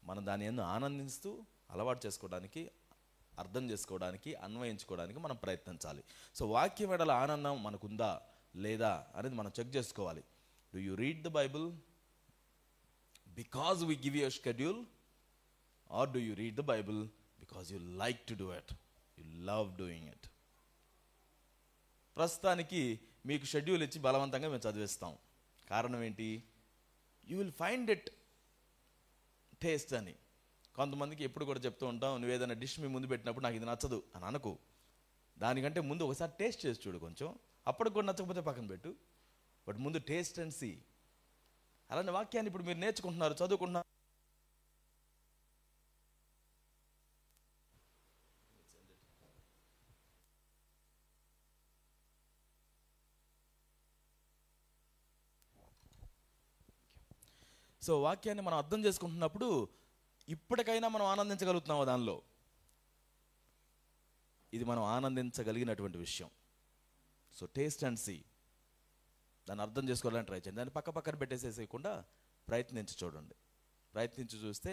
మనం దాని యందు ఆనందిస్తూ అలవాటు చేసుకోవడానికి, అర్థం చేసుకోవడానికి, అన్వయించుకోవడానికి మనం ప్రయత్నించాలి. సో వాక్యం ఎడల ఆనందం మనకుందా లేదా అనేది మనం చెక్ చేసుకోవాలి. Do you read the Bible because we give you a schedule, or do you read the Bible because you like to do it, you love doing it? ప్రస్తుతానికి మీకు షెడ్యూల్ ఇచ్చి బలవంతంగా మేము చదివిస్తాం. కారణం ఏంటి? You will find it taste అని. కొంతమందికి ఎప్పుడు కూడా చెప్తూ ఉంటాం, నువ్వు ఏదైనా డిష్ మీ ముందు పెట్టినప్పుడు నాకు ఇది నచ్చదు అని అనుకో. దానికంటే ముందు ఒకసారి టేస్ట్ చేసి చూడు, కొంచెం అప్పటికి కూడా నచ్చకపోతే పక్కన పెట్టు, బట్ ముందు టేస్ట్ అండ్ సీ. అలాంటి వాక్యాన్ని ఇప్పుడు మీరు నేర్చుకుంటున్నారు, చదువుకుంటున్నారు. సో వాక్యాన్ని మనం అర్థం చేసుకుంటున్నప్పుడు ఇప్పటికైనా మనం ఆనందించగలుగుతున్నాము దానిలో. ఇది మనం ఆనందించగలిగినటువంటి విషయం. సో టేస్ట్ అండ్ సీ, దాన్ని అర్థం చేసుకోవాలని ట్రై చేయండి. దాన్ని పక్కన పెట్టేసేసేయకుండా ప్రయత్నించి చూడండి. ప్రయత్నించి చూస్తే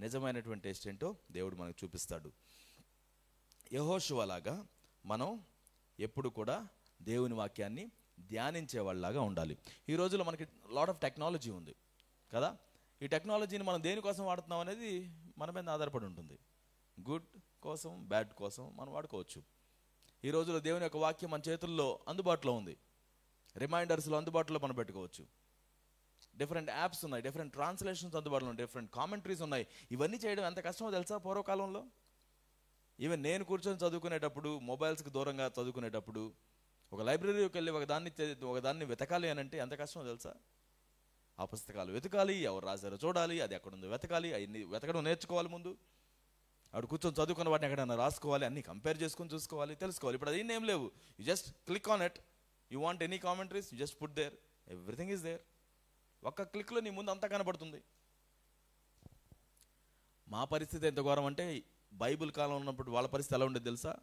నిజమైనటువంటి టేస్ట్ ఏంటో దేవుడు మనకు చూపిస్తాడు. యెహోషువలాగా మనం ఎప్పుడు కూడా దేవుని వాక్యాన్ని ధ్యానించే వాళ్ళలాగా ఉండాలి. ఈ రోజుల్లో మనకి లాట్ ఆఫ్ టెక్నాలజీ ఉంది కదా. ఈ టెక్నాలజీని మనం దేనికోసం వాడుతున్నాం అనేది మన మీద ఆధారపడి ఉంటుంది. గుడ్ కోసం, బ్యాడ్ కోసం మనం వాడుకోవచ్చు. ఈ రోజుల్లో దేవుని యొక్క వాక్యం మన చేతుల్లో అందుబాటులో ఉంది. రిమైండర్స్లో అందుబాటులో మనం పెట్టుకోవచ్చు. డిఫరెంట్ యాప్స్ ఉన్నాయి, డిఫరెంట్ ట్రాన్స్లేషన్స్ అందుబాటులో ఉన్నాయి, డిఫరెంట్ కామెంటరీస్ ఉన్నాయి. ఇవన్నీ చేయడం ఎంత కష్టమో తెలుసా పూర్వకాలంలో? ఈవెన్ నేను కూర్చొని చదువుకునేటప్పుడు, మొబైల్స్కి దూరంగా చదువుకునేటప్పుడు, ఒక లైబ్రరీకి వెళ్ళి ఒకదాన్ని వెతకాలి అని అంటే ఎంత కష్టమో తెలుసా? ఆ పుస్తకాలు వెతకాలి, ఎవరు రాశారో చూడాలి, అది ఎక్కడుందో వెతకాలి, అవన్నీ వెతకడం నేర్చుకోవాలి. ముందు అక్కడ కూర్చొని చదువుకున్న వాటిని ఎక్కడైనా రాసుకోవాలి, అన్ని కంపేర్ చేసుకొని చూసుకోవాలి, తెలుసుకోవాలి. ఇప్పుడు అది ఏం లేవు. You just click on it. You want any commentaries, you just put there, everything is there. ఒక్క క్లిక్లో నీ ముందు అంతా కనబడుతుంది. మా పరిస్థితి ఎంత ఘోరం అంటే, బైబిల్ కాలం ఉన్నప్పుడు వాళ్ళ పరిస్థితి ఎలా ఉండేది తెలుసా?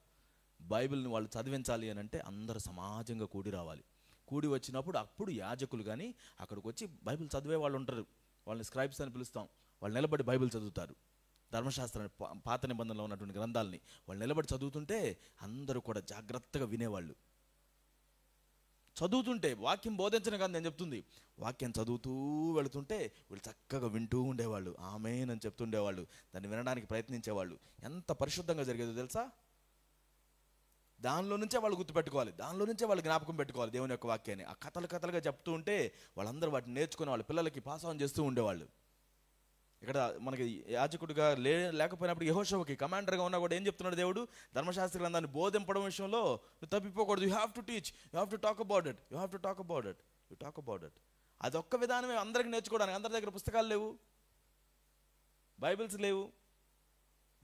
బైబిల్ని వాళ్ళు చదివించాలి అని అంటే అందరూ సమాజంగా కూడి రావాలి. కూడి వచ్చినప్పుడు అప్పుడు యాజకులు కానీ అక్కడికి వచ్చి బైబిల్ చదివే వాళ్ళు ఉంటారు. వాళ్ళని స్క్రైబ్స్ అని పిలుస్తాం. వాళ్ళు నిలబడి బైబిల్ చదువుతారు. ధర్మశాస్త్రాన్ని, పాత నిబంధనలో ఉన్నటువంటి గ్రంథాలని వాళ్ళు నిలబడి చదువుతుంటే అందరూ కూడా జాగ్రత్తగా వినేవాళ్ళు. చదువుతుంటే, వాక్యం బోధించడం కాదు నేను చెప్తుంది, వాక్యం చదువుతూ వెళుతుంటే వీళ్ళు చక్కగా వింటూ ఉండేవాళ్ళు, ఆమేన్ అని చెప్తుండేవాళ్ళు, దాన్ని వినడానికి ప్రయత్నించేవాళ్ళు. ఎంత పరిశుద్ధంగా జరిగేదో తెలుసా? దానిలో నుంచే వాళ్ళు గుర్తుపెట్టుకోవాలి, దానిలో నుంచే వాళ్ళు జ్ఞాపకం పెట్టుకోవాలి దేవుని యొక్క వాక్యాన్ని. ఆ కథలుగా చెప్తూ ఉంటే వాళ్ళందరూ వాటిని నేర్చుకునే వాళ్ళ పిల్లలకి పాస్ ఆన్ చేస్తూ ఉండేవాళ్ళు. ఇక్కడ మనకి యాజకుడిగా లేకపోయినప్పుడు యెహోషువకి కమాండర్గా ఉన్నా కూడా ఏం చెప్తున్నాడు దేవుడు? ధర్మశాస్త్ర గ్రంథాన్ని బోధింపడం విషయంలో నువ్వు తప్పిపోకూడదు. You have to teach, you have to talk about it, you have to talk about it, you talk about it. అదొక్క విధానమే అందరికి నేర్చుకోవడానికి. అందరి దగ్గర పుస్తకాలు లేవు, బైబిల్స్ లేవు,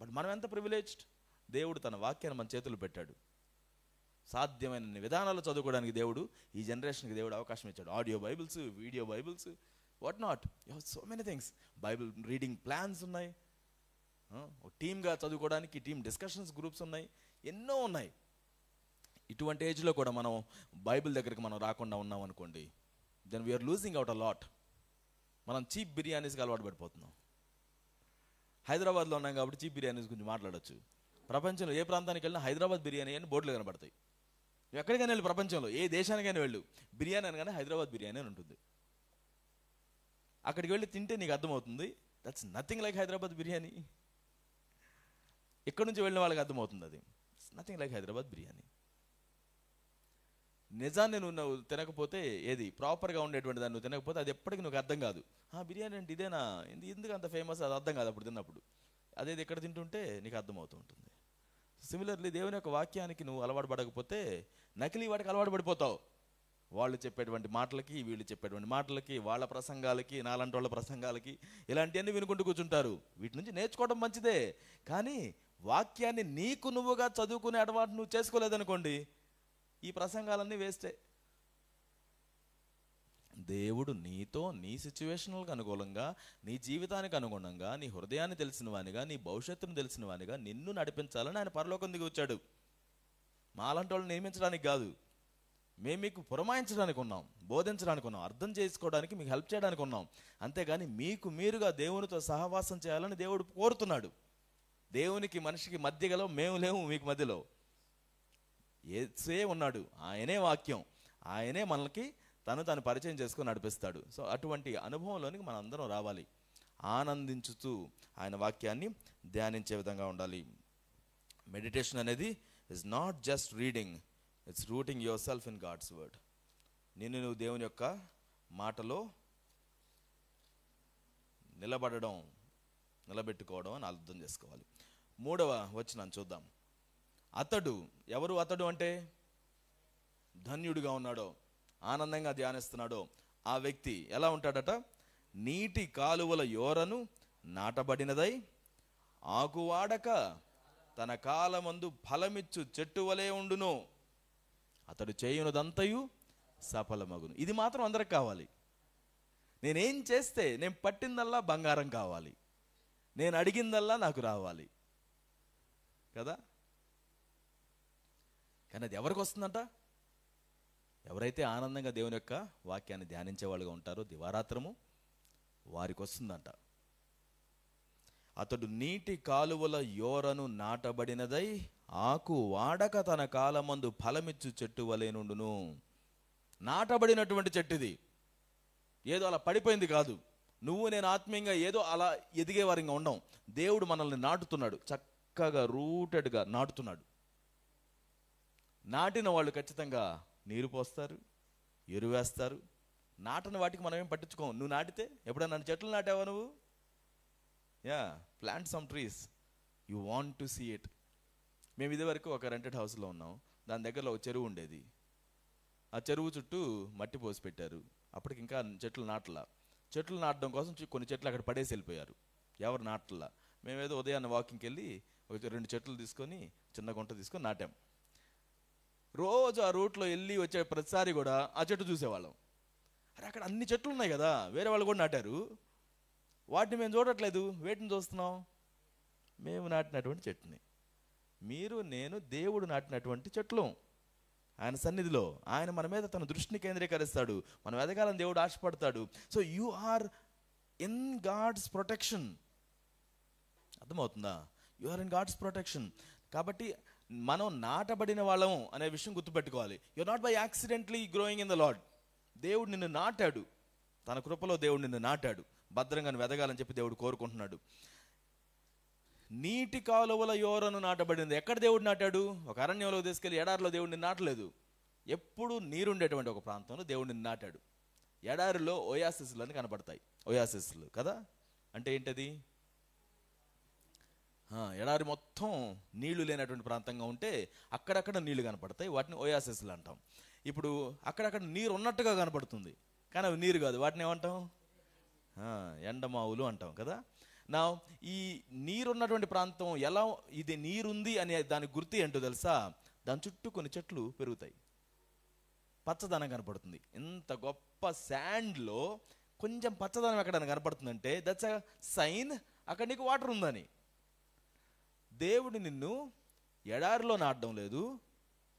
బట్ మనం ఎంత ప్రివిలేజ్డ్. దేవుడు తన వాక్యాన్ని మన చేతులు పెట్టాడు. సాధ్యమైన విధానాలు చదువుకోవడానికి దేవుడు ఈ జనరేషన్కి దేవుడు అవకాశం ఇచ్చాడు. Audio Bibles, video Bibles, what not, you have so many things. Bible reading plans ఉన్నాయి, టీమ్గా చదువుకోవడానికి టీమ్ డిస్కషన్స్ గ్రూప్స్ ఉన్నాయి, ఎన్నో ఉన్నాయి. ఇటువంటి ఏజ్లో కూడా మనం బైబిల్ దగ్గరికి మనం రాకుండా ఉన్నాం అనుకోండి, then we're losing out a lot. మనం చీప్ బిర్యానీస్కి అలవాటు పడిపోతున్నాం. హైదరాబాద్లో ఉన్నాం కాబట్టి చీప్ బిర్యానీస్ గురించి మాట్లాడచ్చు. ప్రపంచంలో ఏ ప్రాంతానికి వెళ్ళినా హైదరాబాద్ బిర్యానీ అని బోర్డులు కనబడతాయి. నువ్వు ఎక్కడికైనా వెళ్ళి, ప్రపంచంలో ఏ దేశానికైనా వెళ్ళు, బిర్యానీ అనగానే హైదరాబాద్ బిర్యానీ అని ఉంటుంది. అక్కడికి వెళ్ళి తింటే నీకు అర్థమవుతుంది, that's nothing like Hyderabad biryani. ఇక్కడ నుంచి వెళ్ళిన వాళ్ళకి అర్థమవుతుంది అది it's nothing like Hyderabad biryani. నిజాన్ని నువ్వు తినకపోతే, ఏది ప్రాపర్గా ఉండేటువంటి దాన్ని నువ్వు తినకపోతే అది ఎప్పటికీ నువ్వు అర్థం కాదు. బిర్యానీ అంటే ఇదేనా, ఎందుకు అంత ఫేమస్, అది అర్థం కాదు అప్పుడు తిన్నప్పుడు. అదేది ఎక్కడ తింటుంటే నీకు అర్థమవుతూ ఉంటుంది. సిమిలర్లీ దేవుని యొక్క వాక్యానికి నువ్వు అలవాటు పడకపోతే నకిలీ వాటికి అలవాటు పడిపోతావు. వాళ్ళు చెప్పేటువంటి మాటలకి, వీళ్ళు చెప్పేటువంటి మాటలకి, వాళ్ళ ప్రసంగాలకి, నాలాంటి వాళ్ళ ప్రసంగాలకి, ఇలాంటివన్నీ వినుకుంటూ కూర్చుంటారు. వీటి నుంచి నేర్చుకోవడం మంచిదే, కానీ వాక్యాన్ని నీకు నువ్వుగా చదువుకునే అలవాటు నువ్వు చేసుకోలేదనుకోండి, ఈ ప్రసంగాలన్నీ వేస్టే. దేవుడు నీతో, నీ సిచ్యువేషన్లకు అనుకూలంగా, నీ జీవితానికి అనుగుణంగా, నీ హృదయాన్ని తెలిసిన వానిగా, నీ భవిష్యత్తును తెలిసిన వానిగా నిన్ను నడిపించాలని ఆయన పరలోకం దిగి వచ్చాడు. మాలాంటి వాళ్ళని నియమించడానికి కాదు. మేము మీకు పురమాయించడానికి ఉన్నాం, బోధించడానికి ఉన్నాం, అర్థం చేసుకోవడానికి మీకు హెల్ప్ చేయడానికి ఉన్నాం. అంతేగాని మీకు మీరుగా దేవునితో సహవాసం చేయాలని దేవుడు కోరుతున్నాడు. దేవునికి మనిషికి మధ్య గల మేము లేము మీకు మధ్యలో. యేసే ఉన్నాడు, ఆయనే వాక్యం, ఆయనే మనకి తను పరిచయం చేసుకొని నడిపిస్తాడు. సో అటువంటి అనుభవంలోనికి మనం అందరం రావాలి. ఆనందించుతూ ఆయన వాక్యాన్ని ధ్యానించే విధంగా ఉండాలి. మెడిటేషన్ అనేది is not just reading, it's rooting your self in God's word. నువ్వు దేవుని యొక్క మాటలో నిలబెట్టుకోవడం అని అర్థం చేసుకోవాలి. 3వ వచనం చూద్దాం. ఎవరు అతడు అంటే ధన్యుడిగా ఉన్నాడో, ఆనందంగా ధ్యానిస్తున్నాడో ఆ వ్యక్తి ఎలా ఉంటాడట? నీటి కాలువల యోరను నాటబడినదై ఆకువాడక తన కాలమందు ఫలమిచ్చు చెట్టు వలె ఉండును, అతడు చేయునదంతయు సఫలమగును. ఇది మాత్రం అందరికి కావాలి. నేనేం చేస్తే నేను పట్టిందల్లా బంగారం కావాలి, నేను అడిగిందల్లా నాకు రావాలి కదా. కానీ అది ఎవరికి వస్తుందంట? ఎవరైతే ఆనందంగా దేవుని యొక్క వాక్యాన్ని ధ్యానించే వాళ్ళుగా ఉంటారో దివారాత్రము, వారికి వస్తుందంట. అతడు నీటి కాలువల యోరను నాటబడినదై ఆకు వాడక తన కాలమందు ఫలమిచ్చు చెట్టు వలె నుండును. నాటబడినటువంటి చెట్టుది, ఏదో అలా పడిపోయింది కాదు. నువ్వు నేను ఆత్మీయంగా ఏదో అలా ఎదిగేవారిగా ఉండం. దేవుడు మనల్ని నాటుతున్నాడు, చక్కగా రూటెడ్గా నాటుతున్నాడు. నాటిన వాళ్ళు ఖచ్చితంగా నీరు పోస్తారు, ఎరువేస్తారు. నాటని వాటికి మనం ఏం పట్టించుకోం. నువ్వు నాటితే ఎప్పుడన్నా చెట్లు నాటావా నువ్వు? Plant some trees, you want to see it. మేము ఇదివరకు ఒక రెంటెడ్ హౌస్లో ఉన్నాం. దాని దగ్గరలో ఒక చెరువు ఉండేది. ఆ చెరువు చుట్టూ మట్టి పోసి పెట్టారు. అప్పటికి ఇంకా చెట్లు నాటడం కోసం కొన్ని చెట్లు అక్కడ పడేసి వెళ్ళిపోయారు. ఎవరు నాటలా. మేమేదో ఉదయాన్నే వాకింగ్కి వెళ్ళి ఒక 2 చెట్లు తీసుకొని, చిన్న గుంట తీసుకొని నాటాం. రోజు ఆ రూట్లో వెళ్ళి వచ్చే ప్రతిసారి కూడా ఆ చెట్టు చూసేవాళ్ళం. అరే అక్కడ అన్ని చెట్లు ఉన్నాయి కదా, వేరే వాళ్ళు కూడా నాటారు, వాటిని మేము చూడట్లేదు, వేటిని చూస్తున్నాం? మేము నాటినటువంటి చెట్టుని. మీరు నేను దేవుడు నాటినటువంటి చెట్లు ఆయన సన్నిధిలో. ఆయన మన మీద తన దృష్టిని కేంద్రీకరిస్తాడు. మనం ఎదగాలని దేవుడు ఆశపడతాడు. So you are in God's protection. అర్థమవుతుందా? You are in God's protection. కాబట్టి మనం నాటబడిన వాళ్ళం అనే విషయం గుర్తుపెట్టుకోవాలి. You are not by accidentally growing in the Lord. దేవుడు నిన్ను నాటాడు, తన కృపలో దేవుడు నిన్ను నాటాడు. భద్రంగా ఎదగాలని చెప్పి దేవుడు కోరుకుంటున్నాడు. నీటి కాలువల యోరను నాటబడింది. ఎక్కడ దేవుడు నాటాడు? ఒక అరణ్యంలో తీసుకెళ్ళి ఎడారిలో దేవుడిని నాటలేదు. ఎప్పుడు నీరుండేటువంటి ఒక ప్రాంతంలో దేవుడిని నాటాడు. ఎడారిలో ఓయాసిస్లు అని కనపడతాయి. ఓయాసిస్లు కదా అంటే ఏంటది? ఎడారి మొత్తం నీళ్లు లేనటువంటి ప్రాంతంగా ఉంటే అక్కడక్కడ నీళ్లు కనపడతాయి, వాటిని ఓయాసిస్లు అంటాం. ఇప్పుడు అక్కడక్కడ నీరు ఉన్నట్టుగా కనపడుతుంది, కానీ అవి నీరు కాదు. వాటిని ఏమంటాం? ఎండమావులు అంటాం కదా. నా ఈ నీరున్నటువంటి ప్రాంతం ఎలా, ఇది నీరుంది అనే దాని గుర్తు ఏంటో తెలుసా? దాని చుట్టూ కొన్ని చెట్లు పెరుగుతాయి, పచ్చదనం కనపడుతుంది. ఇంత గొప్ప శాండ్లో కొంచెం పచ్చదనం ఎక్కడైనా కనపడుతుందంటే దట్స్ అ సైన్ అక్కడ నీకు వాటర్ ఉందని. దేవుడు నిన్ను ఎడారిలో నాటడం లేదు,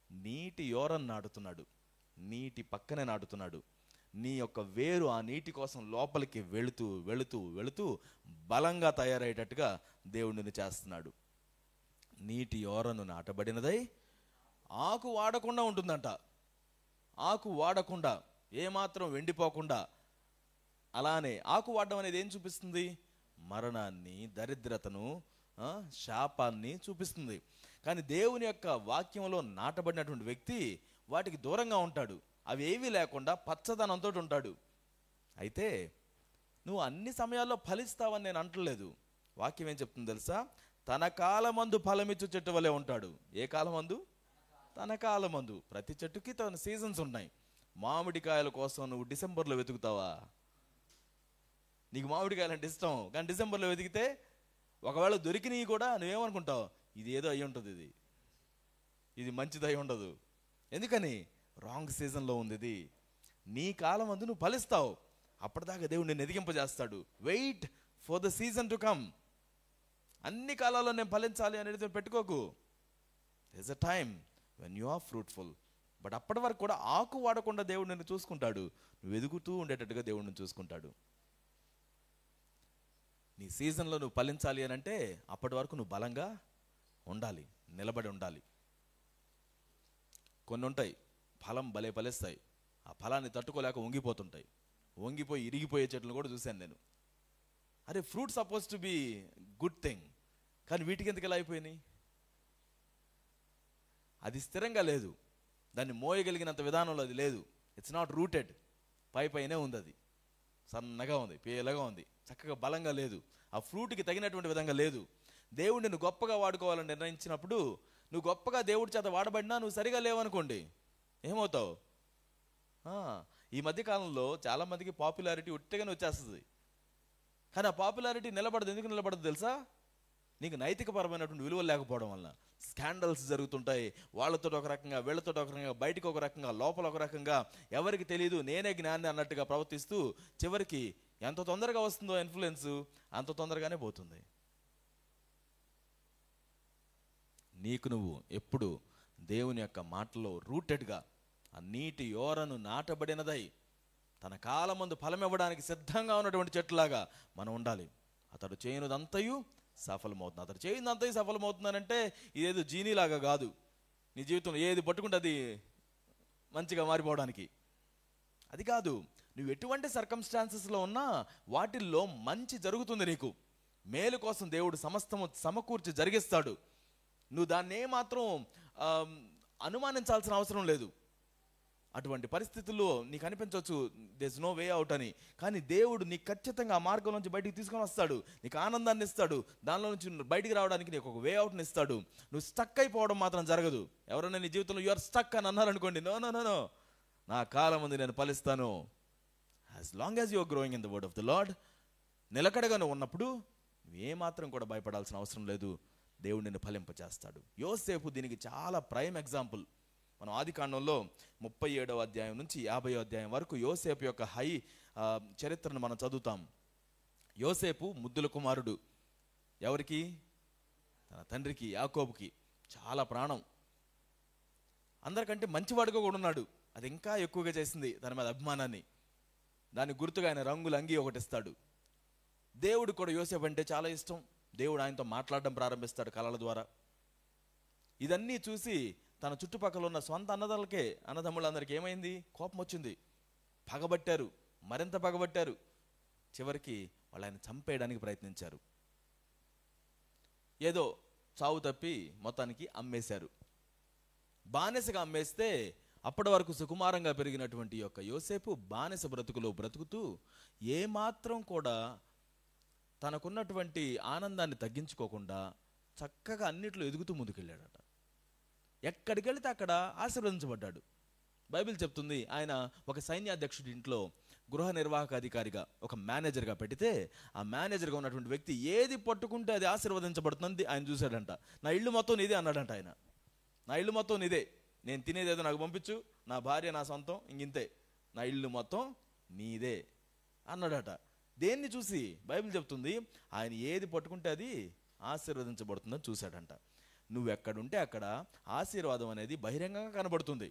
నీటి యోరను నాటుతున్నాడు, నీటి పక్కనే నాటుతున్నాడు. నీ యొక్క వేరు ఆ నీటి కోసం లోపలికి వెళుతూ వెళుతూ వెళుతూ బలంగా తయారయ్యేటట్టుగా దేవుడు నిన్ను చేస్తున్నాడు. నీటి యోరను నాటబడినదై ఆకు వాడకుండా ఉంటుందంట. ఆకు వాడకుండా, ఏమాత్రం వెండిపోకుండా. అలానే ఆకు వాడడం అనేది ఏం చూపిస్తుంది? మరణాన్ని, దరిద్రతను, శాపాన్ని చూపిస్తుంది. కానీ దేవుని యొక్క వాక్యంలో నాటబడినటువంటి వ్యక్తి వాటికి దూరంగా ఉంటాడు. అవి ఏవీ లేకుండా పచ్చదనంతో ఉంటాడు. అయితే నువ్వు అన్ని సమయాల్లో ఫలిస్తావని నేను అంటలేదు. వాక్యం ఏం చెప్తుంది తెలుసా? తన కాలమందు ఫలమిచ్చు చెట్టు వలె ఉంటాడు. ఏ కాలమందు? తన కాలమందు. ప్రతి చెట్టుకి తన సీజన్స్ ఉన్నాయి. మామిడికాయల కోసం నువ్వు డిసెంబర్లో వెతుకుతావా? నీకు మామిడికాయలు అంటే ఇష్టం, కానీ డిసెంబర్లో వెతికితే ఒకవేళ దొరికినవి కూడా నువ్వేమనుకుంటావు? ఇది ఏదో అయి ఉంటుంది, ఇది మంచిది అయి ఉండదు. ఎందుకని? రాంగ్ సీజన్లో ఉంది ఇది. నీ కాలం అందు నువ్వు ఫలిస్తావు. అప్పటిదాకా దేవుడు నిన్ను ఎదిగింపజేస్తాడు. Wait for the season to come. అన్ని కాలాల్లో నేను ఫలించాలి అనేది పెట్టుకోకు. there's a time when you are fruitful, but అప్పటి వరకు కూడా ఆకు వాడకుండా దేవుడు నిన్ను చూసుకుంటాడు. నువ్వు ఎదుగుతూ ఉండేటట్టుగా దేవుడు నిన్ను చూసుకుంటాడు. నీ సీజన్లో నువ్వు ఫలించాలి అని అంటే అప్పటి వరకు నువ్వు బలంగా ఉండాలి, నిలబడి ఉండాలి. కొన్ని ఉంటాయి ఫలం భలే ఫలిస్తాయి, ఆ ఫలాన్ని తట్టుకోలేక వంగిపోతుంటాయి. వంగిపోయి ఇరిగిపోయే చెట్లు కూడా చూశాను నేను. అరే fruit suppose to be good thing, కానీ వీటికి ఎందుకు ఎలా అయిపోయినాయి? అది స్థిరంగా లేదు, దాన్ని మోయగలిగినంత విధానంలో అది లేదు. ఇట్స్ నాట్ రూటెడ్, పైనే ఉంది, అది సన్నగా ఉంది, పేలగా ఉంది, చక్కగా బలంగా లేదు, ఆ ఫ్రూట్కి తగినటువంటి విధంగా లేదు. దేవుడు నిన్ను గొప్పగా వాడుకోవాలని నిర్ణయించినప్పుడు నువ్వు గొప్పగా దేవుడి చేత వాడబడినా నువ్వు సరిగా లేవనుకోండి, ఏమవుతావు? ఈ మధ్యకాలంలో చాలామందికి పాపులారిటీ ఉట్టిగానే వచ్చేస్తుంది, కానీ ఆ పాపులారిటీ నిలబడదు. ఎందుకు నిలబడదు తెలుసా? నీకు నైతికపరమైనటువంటి విలువలు లేకపోవడం వల్ల. స్కాండల్స్ జరుగుతుంటాయి, వాళ్ళతో ఒక రకంగా, వీళ్ళతో ఒక రకంగా, బయటకు ఒక రకంగా, లోపల ఒక రకంగా, ఎవరికి తెలియదు నేనే జ్ఞాని అన్నట్టుగా ప్రవర్తిస్తూ చివరికి ఎంత తొందరగా వస్తుందో ఇన్ఫ్లుయెన్స్ అంత తొందరగానే పోతుంది. నీకు నువ్వు ఎప్పుడు దేవుని యొక్క మాటలో రూటెడ్గా, ఆ నీటి యోరను నాటబడినదై తన కాలమందు ఫలం ఇవ్వడానికి సిద్ధంగా ఉన్నటువంటి చెట్టులాగా మనం ఉండాలి. అతడు చేయనిదంతయు సఫలమవుతుంది. అతడు చేయనిదంతయు సఫలమవుతుందనంటే ఇదేదో జీనీలాగా కాదు, నీ జీవితంలో ఏది పట్టుకుంటే అది మంచిగా మారిపోవడానికి. అది కాదు, నువ్వు ఎటువంటి సర్కమ్స్టాన్సెస్లో ఉన్నా వాటిల్లో మంచి జరుగుతుంది. నీకు మేలు కోసం దేవుడు సమస్తము సమకూర్చి జరిగిస్తాడు. నువ్వు దాన్ని ఏమాత్రం అనుమానించాల్సిన అవసరం లేదు. అటువంటి పరిస్థితుల్లో నీకు అనిపించవచ్చు దేర్ నో వే అవుట్ అని, కానీ దేవుడు నీకు ఖచ్చితంగా ఆ మార్గం నుంచి బయటికి తీసుకొని వస్తాడు. నీకు ఆనందాన్ని ఇస్తాడు, దానిలో నుంచి బయటికి రావడానికి నీకు ఒక వే అవుట్ని ఇస్తాడు. నువ్వు స్టక్ అయిపోవడం మాత్రం జరగదు. ఎవరైనా నీ జీవితంలో యు ఆర్ స్టక్ అని అన్నారనుకోండి, నో నో నో నో, నా కాలం ఉంది, నేను ఫలిస్తాను. As long as you are growing in the word of the Lord, నిలకడగా నువ్వు ఉన్నప్పుడు నువ్వేమాత్రం కూడా భయపడాల్సిన అవసరం లేదు. దేవుడు నిన్ను ఫలింపచేస్తాడు. యోసేపు దీనికి చాలా ప్రైమ్ ఎగ్జాంపుల్. మనం ఆదికాండంలో 37వ అధ్యాయం నుంచి 50వ అధ్యాయం వరకు యోసేపు యొక్క చరిత్రను మనం చదువుతాం. యోసేపు ముద్దుల కుమారుడు. ఎవరికి? తన తండ్రికి యాకోబుకి చాలా ప్రాణం. అందరికంటే మంచివాడుగా కూడా ఉన్నాడు. అది ఇంకా ఎక్కువగా చేసింది తన మీద అభిమానాన్ని. దానికి గుర్తుగా ఆయన రంగుల అంగి ఒకటి ఇస్తాడు. దేవుడు కూడా యోసేపు అంటే చాలా ఇష్టం. దేవుడు ఆయనతో మాట్లాడడం ప్రారంభిస్తాడు కలల ద్వారా. ఇదన్నీ చూసి తన చుట్టుపక్కల ఉన్న సొంత అన్నదమ్ములందరికీ ఏమైంది? కోపం వచ్చింది, పగబట్టారు, మరింత పగబట్టారు. చివరికి వాళ్ళు ఆయన చంపేయడానికి ప్రయత్నించారు. ఏదో చావు తప్పి మొత్తానికి అమ్మేశారు. బానిసగా అమ్మేస్తే అప్పటి వరకు సుకుమారంగా పెరిగినటువంటి యొక్క యోసేపు బానిస బ్రతుకులో బ్రతుకుతూ ఏమాత్రం కూడా తనకున్నటువంటి ఆనందాన్ని తగ్గించుకోకుండా చక్కగా అన్నిట్లో ఎదుగుతూ ముందుకెళ్ళాడట. ఎక్కడికి వెళితే అక్కడ ఆశీర్వదించబడ్డాడు. బైబిల్ చెప్తుంది ఆయన ఒక సైన్యాధ్యక్షుడి ఇంట్లో గృహ నిర్వాహక అధికారిగా, ఒక మేనేజర్గా పెడితే ఆ మేనేజర్గా ఉన్నటువంటి వ్యక్తి ఏది పట్టుకుంటే అది ఆశీర్వదించబడుతుంది ఆయన చూశాడంట. నా ఇల్లు మొత్తం నీదే అన్నాడంట ఆయన. నా ఇల్లు మొత్తం నీదే, నేను తినేదేదో నాకు పంపించు, నా భార్య నా సొంతం, ఇంతే, నా ఇల్లు మొత్తం నీదే అన్నాడట. దేన్ని చూసి? బైబిల్ చెప్తుంది ఆయన ఏది పట్టుకుంటే అది ఆశీర్వదించబడుతుందని చూశాడంట. నువ్వెక్కడుంటే అక్కడ ఆశీర్వాదం అనేది బహిరంగంగా కనబడుతుంది.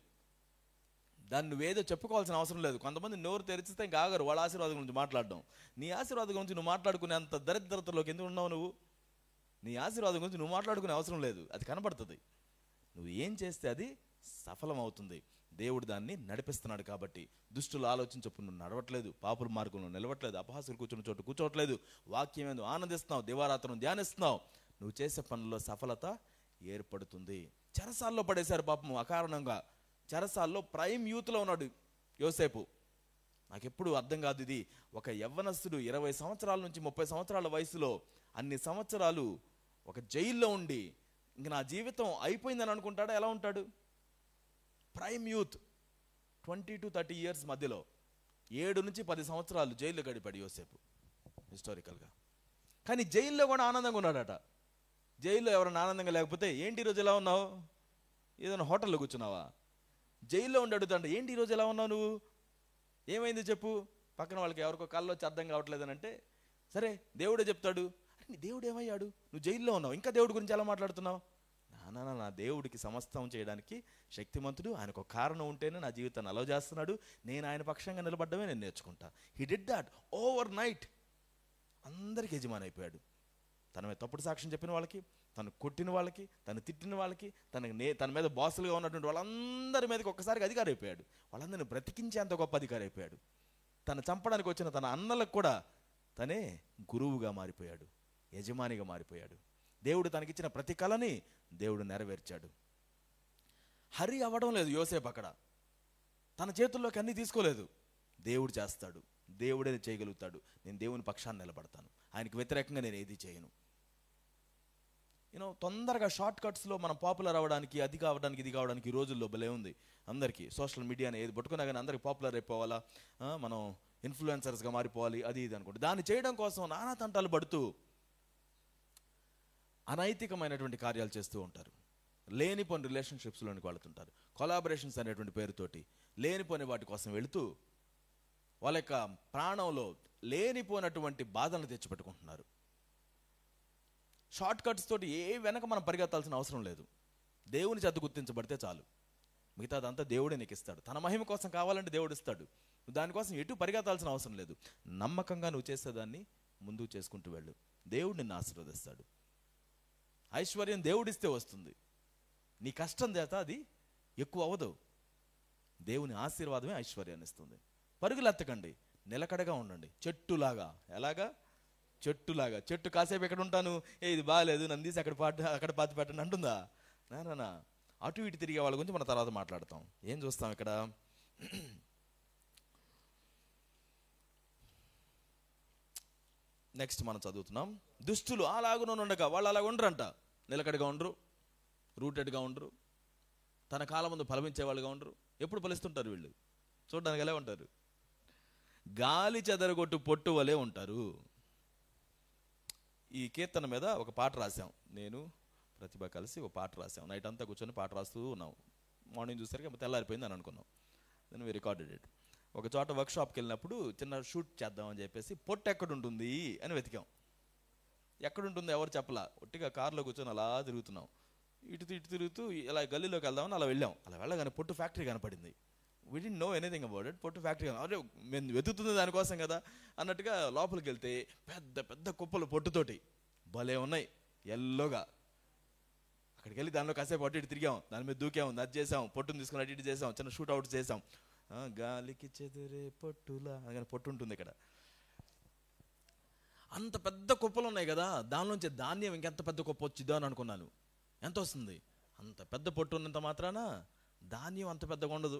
దాన్ని నువ్వేదో చెప్పుకోవాల్సిన అవసరం లేదు. కొంతమంది నోరు తెరిచితే ఇంకా ఆగరు వాళ్ళ ఆశీర్వాదం గురించి మాట్లాడడం. నీ ఆశీర్వాదం గురించి నువ్వు మాట్లాడుకునే అంత దరిద్రతలోకి ఎందుకు ఉన్నావు నువ్వు? నీ ఆశీర్వాదం గురించి నువ్వు మాట్లాడుకునే అవసరం లేదు, అది కనబడుతుంది. నువ్వు ఏం చేస్తే అది సఫలం అవుతుంది. దేవుడు దాన్ని నడిపిస్తున్నాడు. కాబట్టి దుష్టులు ఆలోచించప్పుడు నువ్వు నడవట్లేదు, పాపుల మార్గంలో నిలవట్లేదు, అపహాసులు కూర్చున్న చోటు కూర్చోవట్లేదు, వాక్యం ఏందో ఆనందిస్తున్నావు, దివారాత్రం ధ్యానిస్తున్నావు, నువ్వు చేసే పనుల్లో సఫలత ఏర్పడుతుంది. చెరసాల్లో పడేశారు పాపం అకారణంగా. చెరసాల్లో ప్రైమ్ యూత్లో ఉన్నాడు యోసేపు. నాకెప్పుడు అర్థం కాదు ఇది. ఒక యవ్వనస్తుడు 20 సంవత్సరాల నుంచి 30 సంవత్సరాల వయసులో అన్ని సంవత్సరాలు ఒక జైల్లో ఉండి ఇంక నా జీవితం అయిపోయిందని అనుకుంటాడా? ఎలా ఉంటాడు? ప్రైమ్ యూత్ 20 to 30 years మధ్యలో 7 నుంచి 10 సంవత్సరాలు జైల్లో గడిపాడు యోసేపు హిస్టారికల్గా. కానీ జైల్లో కూడా ఆనందంగా ఉన్నాడట. జైల్లో ఎవరైనా ఆనందంగా లేకపోతే ఏంటి ఈరోజు ఎలా ఉన్నావు? ఏదైనా హోటల్లో కూర్చున్నావా? జైల్లో ఉండి అడుగుతాంట, ఏంటి ఈరోజు ఎలా ఉన్నావు నువ్వు? ఏమైంది చెప్పు. పక్కన వాళ్ళకి ఎవరికో కళ్ళు వచ్చి అర్థం కావట్లేదని అంటే సరే దేవుడే చెప్తాడు, అరే నీ దేవుడు ఏమయ్యాడు? నువ్వు జైల్లో ఉన్నావు, ఇంకా దేవుడి గురించి ఎలా మాట్లాడుతున్నావు? నా దేవుడికి సమస్తం చేయడానికి శక్తిమంతుడు, ఆయనకు ఒక కారణం ఉంటేనే నా జీవితాన్ని అలౌ చేస్తున్నాడు, నేను ఆయన పక్షంగా నిలబడ్డమే నేను నేర్చుకుంటా. He did that over night. అందరికి యజమాని అయిపోయాడు. తన మీద తప్పుడు సాక్ష్యం చెప్పిన వాళ్ళకి, తను కొట్టిన వాళ్ళకి, తను తిట్టిన వాళ్ళకి, తన మీద బాసులుగా ఉన్నటువంటి వాళ్ళందరి మీదకి ఒక్కసారిగా అధికారి అయిపోయాడు. వాళ్ళందరినీ బ్రతికించేంత గొప్ప అధికారి అయిపోయాడు. తను చంపడానికి వచ్చిన తన అన్నలకు కూడా తనే గురువుగా మారిపోయాడు, యజమానిగా మారిపోయాడు. దేవుడు తనకిచ్చిన ప్రతి కళని దేవుడు నెరవేర్చాడు. హరి అవ్వడం లేదు యోసేపు. అక్కడ తన చేతుల్లోకి అన్నీ తీసుకోలేదు. దేవుడు చేస్తాడు, దేవుడే చేయగలుగుతాడు. నేను దేవుని పక్షాన్ని నిలబడతాను, ఆయనకు వ్యతిరేకంగా నేను ఏది చేయను. తొందరగా షార్ట్ కట్స్లో మనం పాపులర్ అవ్వడానికి, అది కావడానికి, ఇది కావడానికి ఈ రోజుల్లో భలే ఉంది. అందరికీ సోషల్ మీడియాని ఏది పట్టుకున్నా కానీ అందరికి పాపులర్ అయిపోవాలా, మనం ఇన్ఫ్లుయెన్సర్స్గా మారిపోవాలి, అది ఇది అనుకుంటే దాన్ని చేయడం కోసం నానా తంటాలు పడుతూ అనైతికమైనటువంటి కార్యాలు చేస్తూ ఉంటారు. లేనిపోని రిలేషన్షిప్స్లోనికి వెళుతుంటారు. కొలాబరేషన్స్ అనేటువంటి పేరుతోటి లేనిపోని వాటి కోసం వెళుతూ వాళ్ళ యొక్క ప్రాణంలో లేనిపోయినటువంటి బాధలను తెచ్చిపెట్టుకుంటున్నారు. షార్ట్ కట్స్ తోటి ఏ వెనక మనం పరిగెత్తాల్సిన అవసరం లేదు. దేవుని చేత గుర్తించబడితే చాలు, మిగతాదంతా దేవుడే నీకు ఇస్తాడు. తన మహిమ కోసం కావాలంటే దేవుడు ఇస్తాడు. దానికోసం ఎటు పరిగెత్తాల్సిన అవసరం లేదు. నమ్మకంగా నువ్వు చేసేదాన్ని ముందుకు చేసుకుంటూ వెళ్ళు, దేవుడు నిన్ను ఆశీర్వదిస్తాడు. ఐశ్వర్యం దేవుడిస్తే వస్తుంది, నీ కష్టం చేత అది ఎక్కువ అవ్వదు. దేవుని ఆశీర్వాదమే ఐశ్వర్యాన్ని ఇస్తుంది. పరుగులెత్తకండి, నిలకడగా ఉండండి. చెట్టులాగా. ఎలాగా? చెట్టులాగా. చెట్టు కాసేపు ఎక్కడ ఉంటాను, ఇది బాగాలేదు నన్ను తీసి అక్కడ పాతి పెట్టండి అంటుందా? నా అటు ఇటు తిరిగే వాళ్ళ గురించి మనం తర్వాత మాట్లాడతాం. ఏం చూస్తాం ఇక్కడ? నెక్స్ట్ మనం చదువుతున్నాం. దుష్టులు అలాగునొండగా, వాళ్ళు అలాగ ఉండరంట. నిలకడగా ఉండరు, రూటెడ్గా ఉండరు, తన కాలం ముందు ఫలమించే వాళ్ళుగా ఉండరు. ఎప్పుడు ఫలిస్తుంటారు వీళ్ళు? చూడడానికి ఎలా ఉంటారు? గాలి చెదరగొట్టు పొట్టు వలె ఉంటారు. ఈ కీర్తన మీద ఒక పాట రాసాం, నేను ప్రతిభ కలిసి ఒక పాట రాసాం. నైట్ అంతా కూర్చొని పాట రాస్తూ ఉన్నాం. మార్నింగ్ చూసరికి తెల్లారిపోయింది అని అనుకున్నాం. Then we recorded it. ఒక చోట వర్క్షాప్కి వెళ్ళినప్పుడు చిన్న షూట్ చేద్దామని చెప్పేసి పొట్టు ఎక్కడుంటుంది అని వెతికాం. ఎక్కడుంటుంది ఎవరు చెప్పలా. ఒట్టిగా కారులో కూర్చొని అలా తిరుగుతున్నాం. ఇటు తిరుగుతూ ఇలా గల్లీలోకి వెళ్దామని అలా వెళ్ళాం. అలా వెళ్ళగానే పొట్టు ఫ్యాక్టరీ కనపడింది. We didn't know anything about it. పొట్టు ఫ్యాక్టరీ, అరే మేము వెతుకుతుంది దానికోసం కదా అన్నట్టుగా లోపలికి వెళ్తే పెద్ద పెద్ద కుప్పలు పొట్టుతోటి భలే ఉన్నాయి, ఎల్లోగా. అక్కడికి వెళ్ళి దానిలో కాసేపు అటు ఇటు తిరిగాం, దాని మీద దూకాం, అది చేసాం, పొట్టును తీసుకుని అటు ఇటు చేసాం, చిన్న షూట్ అవుట్ చేసాం. గాలికి చెదిరే పొట్టులా అని పొట్టు ఉంటుంది ఇక్కడ. అంత పెద్ద కుప్పలు ఉన్నాయి కదా, దానిలోంచి ధాన్యం ఇంకెంత పెద్ద కుప్ప వచ్చిద్దో అని అనుకున్నాను. ఎంత వస్తుంది? అంత పెద్ద పొట్టు ఉన్నంత మాత్రాన ధాన్యం అంత పెద్దగా ఉండదు,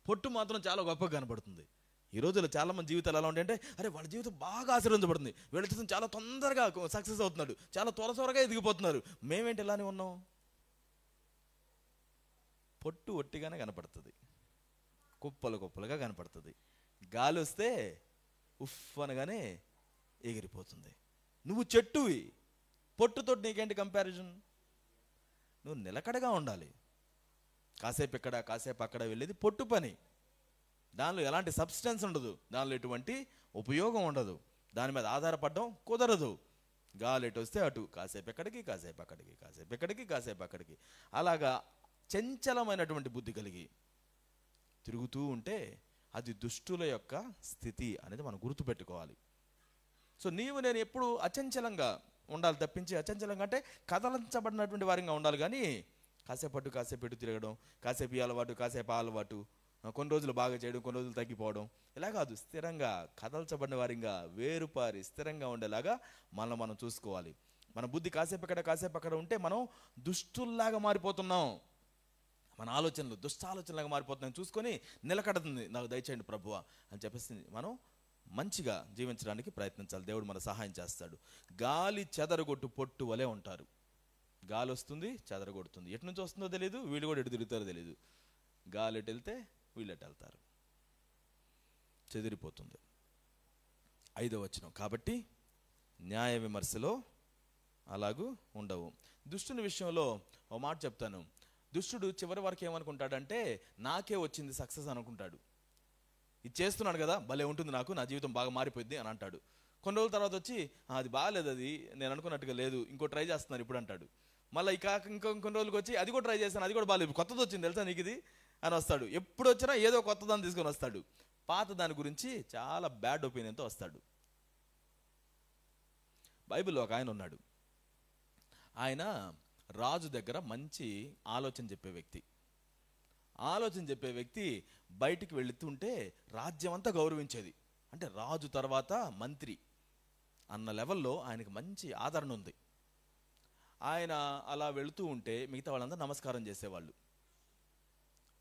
పొట్టు మాత్రం చాలా గొప్పగా కనబడుతుంది. ఈ రోజుల్లో చాలా మంది జీవితాలు ఎలా ఉంటాయంటే, అరే వాళ్ళ జీవితం బాగా ఆశీర్వదించబడుతుంది, వీళ్ళ జీవితం చాలా తొందరగా సక్సెస్ అవుతున్నాడు, చాలా త్వరగా ఎదిగిపోతున్నారు, మేమేంటి ఇలానే ఉన్నాం? పొట్టు ఒట్టిగానే కనపడుతుంది, కుప్పలుగా కనపడుతుంది. గాలి వస్తే ఉఫ్ అనగానే ఎగిరిపోతుంది. నువ్వు చెట్టువి, పొట్టుతో నీకేంటి కంపారిజన్? నువ్వు నిలకడగా ఉండాలి. కాసేపు ఇక్కడ కాసేపు అక్కడ వెళ్ళేది పొట్టు పని. దానిలో ఎలాంటి సబ్స్టెన్స్ ఉండదు, దానిలో ఎటువంటి ఉపయోగం ఉండదు, దాని మీద ఆధారపడడం కుదరదు. గాలి ఎటు వస్తే అటు, కాసేపు ఎక్కడికి కాసేపు అక్కడికి, కాసేపు ఎక్కడికి కాసేపు అక్కడికి, అలాగా చంచలమైనటువంటి బుద్ధి కలిగి తిరుగుతూ ఉంటే అది దుష్టుల యొక్క స్థితి అనేది మనం గుర్తుపెట్టుకోవాలి. సో నేను ఎప్పుడు అచంచలంగా ఉండాలి తప్పించి, అచంచలంగా అంటే కదలించబడినటువంటి వారిగా ఉండాలి. కానీ కాసేపు అటు కాసేపు ఎటు తిరగడం, కాసేపు ఈ అలవాటు కాసేపు ఆ అలవాటు, కొన్ని రోజులు బాగా చేయడం కొన్ని రోజులు తగ్గిపోవడం, ఇలా కాదు. స్థిరంగా కదల్చబడిన వారిగా వేరుపారి స్థిరంగా ఉండేలాగా మనం చూసుకోవాలి. మన బుద్ధి కాసేపు అక్కడ ఉంటే మనం దుష్టుల్లాగా మారిపోతున్నాం. మన ఆలోచనలు దుష్ట ఆలోచనలాగా మారిపోతున్నాయి. చూసుకొని నిలకడుతుంది, నాకు దయచేయండి ప్రభువా అని చెప్పేసి మనం మంచిగా జీవించడానికి ప్రయత్నించాలి. దేవుడు మన సహాయం చేస్తాడు. గాలి చెదరగొట్టు పొట్టు వలె ఉంటారు. గాలి వస్తుంది, చెదరగొడుతుంది. ఎటు నుంచి వస్తుందో తెలియదు, వీళ్ళు కూడా ఎటు తిరుగుతారో తెలియదు. గాలి ఎటు వెళ్తే వీళ్ళు ఎటు వెళ్తారు, చెదిరిపోతుంది. 5వ వచనం, కాబట్టి న్యాయ విమర్శలో అలాగూ ఉండవు. దుష్టుని విషయంలో ఓ మాట చెప్తాను. దుష్టుడు చివరి వరకు ఏమనుకుంటాడంటే, నాకే వచ్చింది సక్సెస్ అనుకుంటాడు. ఇది చేస్తున్నాడు కదా, భలే ఉంటుంది, నాకు నా జీవితం బాగా మారిపోయింది అని అంటాడు. కొన్ని రోజుల తర్వాత వచ్చి అది బాగాలేదు, అది నేను అనుకున్నట్టుగా లేదు, ఇంకో ట్రై చేస్తున్నాను ఇప్పుడు అంటాడు. మళ్ళీ ఇంకొన్ని రోజులకి వచ్చి అది కూడా ట్రై చేశాను, అది కూడా బాగాలేదు, కొత్తది వచ్చింది తెలుసా నీకు ఇది అని వస్తాడు. ఎప్పుడు వచ్చినా ఏదో కొత్తదాన్ని తీసుకొని వస్తాడు. పాత దాని గురించి చాలా బ్యాడ్ ఒపీనియన్తో వస్తాడు. బైబిల్లో ఒక ఆయన ఉన్నాడు. ఆయన రాజు దగ్గర మంచి ఆలోచన చెప్పే వ్యక్తి. బయటికి వెళుతుంటే రాజ్యం అంతా గౌరవించేది. అంటే రాజు తర్వాత మంత్రి అన్న లెవెల్లో ఆయనకు మంచి ఆదరణ ఉంది. ఆయన అలా వెళుతూ ఉంటే మిగతా వాళ్ళందరూ నమస్కారం చేసేవాళ్ళు.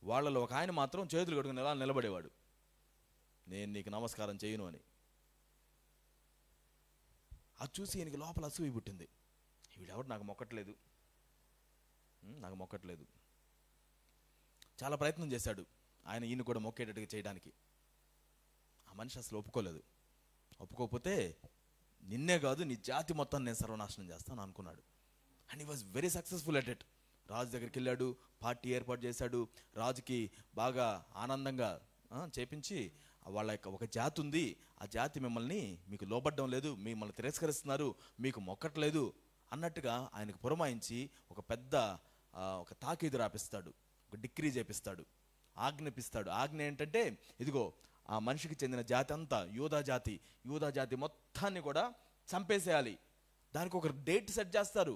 వాళ్ళలో ఒక ఆయన మాత్రం చేతులు కట్టుకుని ఎలా నిలబడేవాడు, నేను నీకు నమస్కారం చేయను అని. అది చూసి ఈయనకి లోపల అసూయ పుట్టింది. వీడెవడు నాకు మొక్కట్లేదు. చాలా ప్రయత్నం చేశాడు ఆయన ఈయన కూడా మొక్కేటట్టుగా చేయడానికి. ఆ మనిషి అసలు ఒప్పుకోకపోతే నిన్నే కాదు నీ జాతి మొత్తం నేను సర్వనాశనం చేస్తాను అనుకున్నాడు. And he was very successful at it. రాజు దగ్గరికి వెళ్ళాడు, పార్టీ ఏర్పాటు చేశాడు, రాజుకి బాగా ఆనందంగా చేపించి వాళ్ళ యొక్క ఒక జాతి ఉంది, ఆ జాతి మీకు లోబడ్డం లేదు, మిమ్మల్ని తిరస్కరిస్తున్నారు, మీకు మొక్కట్లేదు అన్నట్టుగా ఆయనకు పురమాయించి ఒక పెద్ద ఒక తాకీదు రాపిస్తాడు, ఒక డిక్రీ చేపిస్తాడు, ఆజ్ఞాపిస్తాడు. ఆజ్ఞ ఏంటంటే ఇదిగో ఆ మనిషికి చెందిన జాతి అంతా యూదా జాతి మొత్తాన్ని కూడా చంపేసేయాలి. దానికి ఒక డేట్ సెట్ చేస్తారు,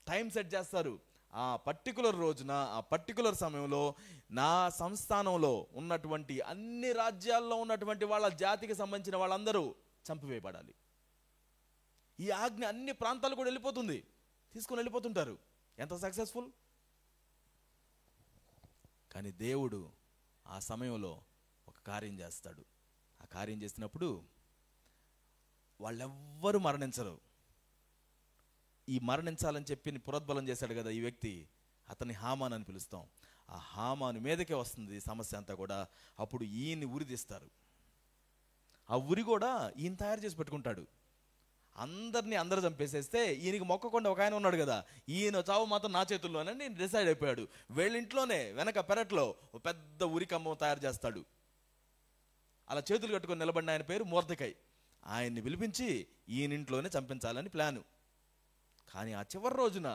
టైం సెట్ చేస్తారు. ఆ పర్టికులర్ రోజున ఆ పర్టికులర్ సమయంలో నా సంస్థానంలో ఉన్నటువంటి అన్ని రాజ్యాల్లో ఉన్నటువంటి వాళ్ళ జాతికి సంబంధించిన వాళ్ళందరూ చంపివేయబడాలి. ఈ ఆజ్ఞ అన్ని ప్రాంతాలు కూడా తీసుకొని వెళ్ళిపోతుంటారు. ఎంత సక్సెస్ఫుల్. కానీ దేవుడు ఆ సమయంలో ఒక కార్యం చేస్తాడు. ఆ కార్యం చేసినప్పుడు వాళ్ళెవ్వరూ మరణించరు. ఈ మరణించాలని చెప్పి పురోద్బలం చేశాడు కదా ఈ వ్యక్తి, అతన్ని హామాన్ అని పిలుస్తాం. ఆ హామాను మీదకే వస్తుంది సమస్య అంతా కూడా. అప్పుడు ఈయన్ని ఉరి తీస్తారు. ఆ ఉరి కూడా ఈయన తయారు చేసి పెట్టుకుంటాడు. అందరూ చంపేసేస్తే ఈయనకి మొక్కకుండా ఒక ఆయన ఉన్నాడు కదా, ఈయన చావు మాత్రం నా చేతుల్లోనే డిసైడ్ అయిపోయాడు. వీళ్ళింట్లోనే వెనక పెరట్లో ఒక పెద్ద ఉరికమ్మం తయారు చేస్తాడు. అలా చేతులు కట్టుకొని నిలబడిన ఆయన పేరు మొర్దెకై. ఆయన్ని పిలిపించి ఈయనింట్లోనే చంపించాలని ప్లాను. కానీ ఆ చివరి రోజున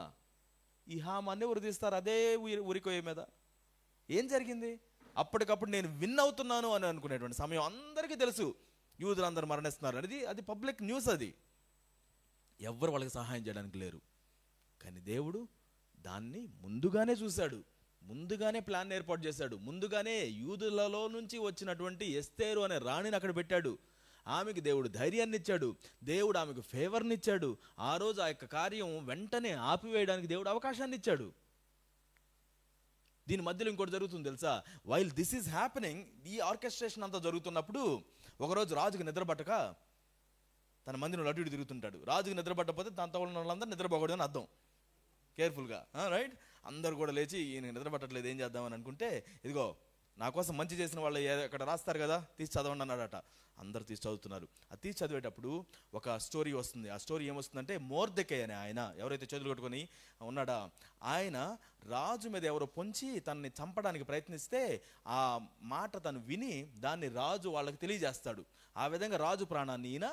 ఈ హామాన్ని ఉరిదీస్తారు అదే ఉరికోయ మీద. ఏం జరిగింది? అప్పటికప్పుడు నేను విన్ అవుతున్నాను అని అనుకునేటువంటి సమయం అందరికీ తెలుసు, యూదులందరూ మరణిస్తున్నారు అనేది. అది పబ్లిక్ న్యూస్. అది ఎవ్వరు వాళ్ళకి సహాయం చేయడానికి లేరు. కానీ దేవుడు దాన్ని ముందుగానే చూశాడు, ముందుగానే ప్లాన్ ఏర్పాటు చేశాడు. ముందుగానే యూదులలో నుంచి వచ్చినటువంటి ఎస్తేరు అనే రాణిని అక్కడ పెట్టాడు. ఆమెకు దేవుడు ధైర్యాన్ని ఇచ్చాడు, దేవుడు ఆమెకు ఫేవర్ని ఇచ్చాడు. ఆ రోజు ఆ యొక్క కార్యం వెంటనే ఆపివేయడానికి దేవుడు అవకాశాన్ని ఇచ్చాడు. దీని మధ్యలో ఇంకోటి జరుగుతుంది తెలుసా? వైల్ దిస్ ఈజ్ హ్యాపెనింగ్, ఈ ఆర్కెస్ట్రేషన్ అంతా జరుగుతున్నప్పుడు ఒకరోజు రాజుకి నిద్రపట్టక తన మందిని అటు ఇటు తిరుగుతుంటాడు. రాజుకి నిద్రపట్టకపోతే తనతో ఉన్న వాళ్ళందరూ నిద్రపోకూడదు అని అర్థం. కేర్ఫుల్గా రైట్. అందరు కూడా లేచి ఈయన నిద్రపట్టట్లేదు ఏం చేద్దామని అనుకుంటే, ఇదిగో నా కోసం మంచి చేసిన వాళ్ళు అక్కడ రాస్తారు కదా, తీసి చదవండి అన్నాడట. అందరు తీసి చదువుతున్నారు. అది తీసి చదివేటప్పుడు ఒక స్టోరీ వస్తుంది. ఆ స్టోరీ ఏమొస్తుందంటే, మొర్దెకై అనే ఆయన ఎవరైతే చేతులు కట్టుకొని ఉన్నాడా, ఆయన రాజు మీద ఎవరో పొంచి తనని చంపడానికి ప్రయత్నిస్తే ఆ మాట తను విని దాన్ని రాజు వాళ్ళకి తెలియజేస్తాడు. ఆ విధంగా రాజు ప్రాణాన్ని ఈయన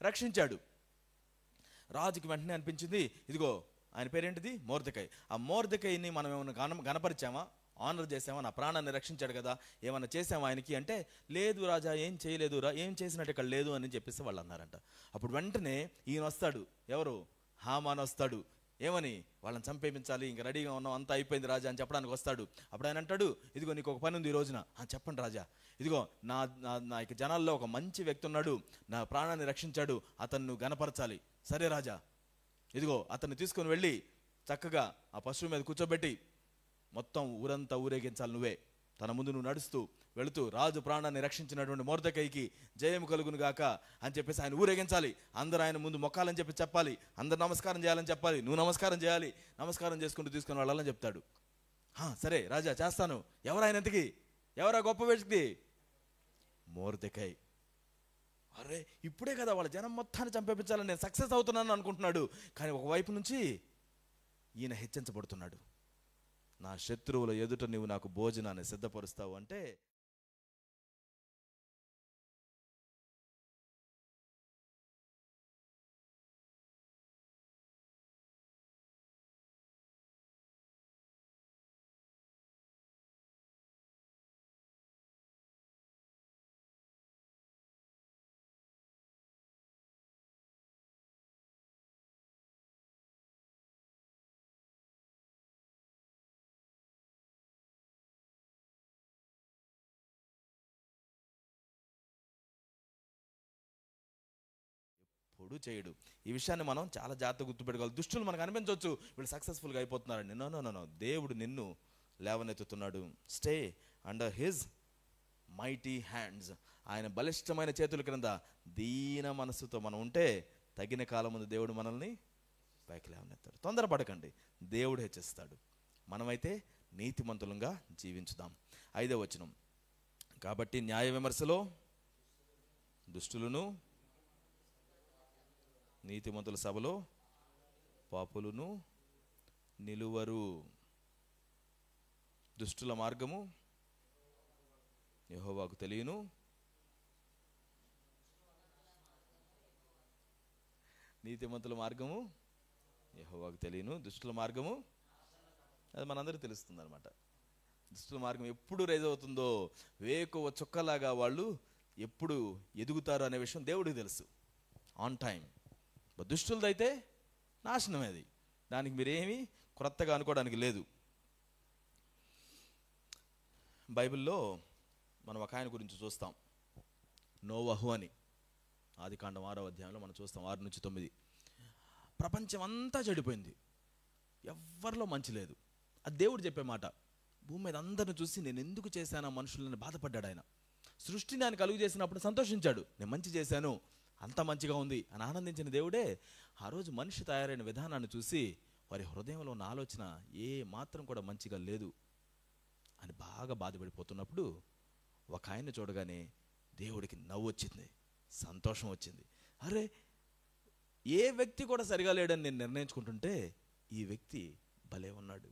రక్షించాడు. రాజుకి వెంటనే అనిపించింది, ఇదిగో ఆయన పేరేంటిది, మొర్దెకై. ఆ మొర్దెకైని మనం ఏమైనా గనపరిచామా, ఆనర్ చేసామా, నా ప్రాణాన్ని రక్షించాడు కదా, ఏమన్నా చేసామా ఆయనకి అంటే, లేదు రాజా ఏం చేయలేదు, ఏం చేసినట్టు ఇక్కడ లేదు అని చెప్పేసి వాళ్ళు అన్నారంట. అప్పుడు వెంటనే ఈయన వస్తాడు, ఎవరు, హామాన్ వస్తాడు. ఏమని, వాళ్ళని చంపేయించాలి, ఇంకా రెడీగా ఉన్నాం, అంతా అయిపోయింది రాజా అని చెప్పడానికి వస్తాడు. అప్పుడు ఆయన అంటాడు, ఇదిగో నీకు ఒక పని ఉంది ఈ రోజున. చెప్పండి రాజా. ఇదిగో నా నా యొక్క జనాల్లో ఒక మంచి వ్యక్తి ఉన్నాడు, నా ప్రాణాన్ని రక్షించాడు, అతన్ని గనపరచాలి. సరే రాజా, ఇదిగో అతన్ని తీసుకొని వెళ్ళి చక్కగా ఆ పశువు మీద కూర్చోబెట్టి మొత్తం ఊరంతా ఊరేగించాలి నువ్వే. తన ముందు నువ్వు నడుస్తూ వెళుతూ రాజు ప్రాణాన్ని రక్షించినటువంటి మొర్దెకైకి జయం కలుగును గాక అని చెప్పేసి ఆయన ఊరేగించాలి. అందరూ ఆయన ముందు మొక్కాలని చెప్పాలి, అందరు నమస్కారం చేయాలని చెప్పాలి, నువ్వు నమస్కారం చేయాలి, నమస్కారం చేసుకుంటూ తీసుకుని వెళ్ళాలని చెప్తాడు. సరే రాజా చేస్తాను. ఎవరాయన ఎంతకి, ఎవరా గొప్ప వ్యక్తి? మొర్దెకై. అరే ఇప్పుడే కదా వాళ్ళ జనం మొత్తాన్ని చంపేపించాలని నేను సక్సెస్ అవుతున్నాను అనుకుంటున్నాడు. కానీ ఒకవైపు నుంచి ఈయన హెచ్చించబడుతున్నాడు. నా శత్రువుల ఎదుట నీవు నాకు భోజనాన్ని సిద్ధపరుస్తావు అంటే ఎప్పుడూ చేయడు. ఈ విషయాన్ని మనం చాలా జాగ్రత్తగా గుర్తుపెట్టుకోవాలి. దుష్టులు మనకు అనిపించవచ్చు వీళ్ళు సక్సెస్ఫుల్గా అయిపోతున్నారండి. నో నో నో నో, దేవుడు నిన్ను లేవనెత్తుతున్నాడు. Stay under his mighty hands. ఆయన బలిష్టమైన చేతుల క్రింద దీన మనస్సుతో మనం ఉంటే తగిన కాలం ముందు దేవుడు మనల్ని పైకి లేవనెత్తాడు. తొందరపడకండి, దేవుడు హెచ్చిస్తాడు. మనమైతే నీతిమంతులంగా జీవించుదాం. 5వ వచనం, కాబట్టి న్యాయ విమర్శలో దుష్టులను, నీతిమంతుల సభలో పాపులను నిలువరు. దుష్టుల మార్గము యెహోవాకు తెలియను, నీతిమంతుల మార్గము యెహోవాకు తెలియను, దుష్టుల మార్గము అది మనందరికీ తెలుస్తుంది అనమాట. దుష్టుల మార్గం ఎప్పుడు రైజ్ అవుతుందో, వేకువ చుక్కలాగా వాళ్ళు ఎప్పుడు ఎదుగుతారు అనే విషయం దేవుడికి తెలుసు ఆన్ టైం. దుష్టులదైతే నాశనమే, అది దానికి మీరేమీ క్రొత్తగా అనుకోవడానికి లేదు. బైబిల్లో మనం ఒక ఆయన గురించి చూస్తాం, నోవహు అని. ఆదికాండం 6వ అధ్యాయంలో మనం చూస్తాం 6 నుంచి 9. ప్రపంచం అంతా చెడిపోయింది, ఎవ్వరిలో మంచి లేదు. అది దేవుడు చెప్పే మాట. భూమి మీద అందరిని చూసి నేను ఎందుకు చేశాను ఆ మనుషులని బాధపడ్డాడు ఆయన. సృష్టిని ఆయన కలుగు చేసినప్పుడు సంతోషించాడు, నేను మంచి చేశాను, అంత మంచిగా ఉంది అని ఆనందించిన దేవుడే ఆ రోజు మనిషి తయారైన విధానాన్ని చూసి వారి హృదయంలో ఉన్న ఆలోచన ఏ మాత్రం కూడా మంచిగా లేదు అని బాగా బాధపడిపోతున్నప్పుడు ఒక ఆయన చూడగానే దేవుడికి నవ్వు వచ్చింది, సంతోషం వచ్చింది. అరే, ఏ వ్యక్తి కూడా సరిగా లేడని నేను నిర్ణయించుకుంటుంటే ఈ వ్యక్తి భలే ఉన్నాడు,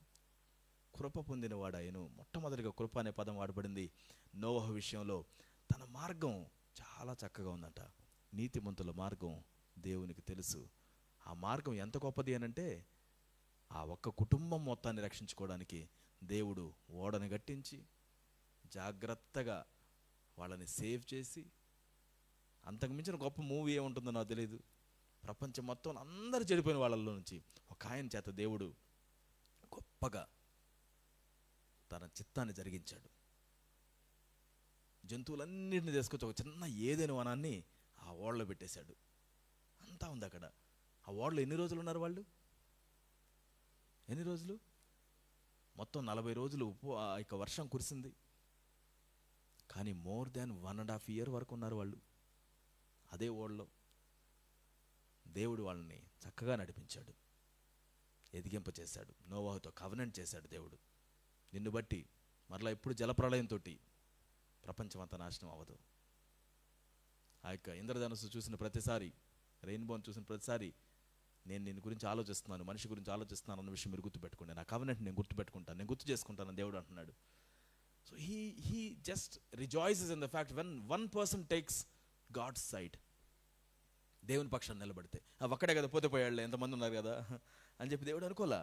కృప పొందినవాడు ఆయను. మొట్టమొదటిగా కృప అనే పదం వాడబడింది నోవహు విషయంలో. తన మార్గం చాలా చక్కగా ఉందంట. నీతిమంతుల మార్గం దేవునికి తెలుసు. ఆ మార్గం ఎంత గొప్పది అనంటే, ఆ ఒక్క కుటుంబం మొత్తాన్ని రక్షించుకోవడానికి దేవుడు ఓడని కట్టించి జాగ్రత్తగా వాళ్ళని సేవ్ చేసి, అంతకు మించిన గొప్ప మూవీ ఏముంటుందో నాకు తెలియదు. ప్రపంచం మొత్తం అందరూ చెడిపోయిన వాళ్ళలో నుంచి ఒక ఆయన చేత దేవుడు గొప్పగా తన చిత్తాన్ని జరిగించాడు. జంతువులన్నింటినీ తీసుకొచ్చి ఒక చిన్న ఏదైనా వనాన్ని ఆ ఓడలో పెట్టేశాడు. అంతా ఉంది అక్కడ. ఆ ఓడలో ఎన్ని రోజులు ఉన్నారు వాళ్ళు? ఎన్ని రోజులు? మొత్తం 40 రోజులు ఇక వర్షం కురిసింది. కానీ మోర్ దాన్ 1.5 years వరకు ఉన్నారు వాళ్ళు అదే ఓడలో. దేవుడు వాళ్ళని చక్కగా నడిపించాడు, ఎదిగింపచేశాడు, నోవహుతో కవెనెంట్ చేశాడు దేవుడు. నిన్ను బట్టి మరలా ఎప్పుడు జలప్రళయంతో ప్రపంచం అంతా నాశనం అవ్వదు. ఆ యొక్క ఇంద్రధనుస్సు చూసిన ప్రతిసారి, రెయిన్బోని చూసిన ప్రతిసారి నేను నిన్ను గురించి ఆలోచిస్తున్నాను, మనిషి గురించి ఆలోచిస్తున్నాను అన్న విషయం మీరు గుర్తుపెట్టుకోండి. నా కవెనెంట్ నేను గుర్తుపెట్టుకుంటాను, నేను గుర్తు చేసుకుంటాను దేవుడు అంటున్నాడు. So he just rejoices in the fact when one person takes God's side, దేవుని పక్షాన్ని నిలబడితే. ఒక్కడే కదా పోతే పోయాడులే, ఎంతమంది ఉన్నారు కదా అని చెప్పి దేవుడు అనుకోలా.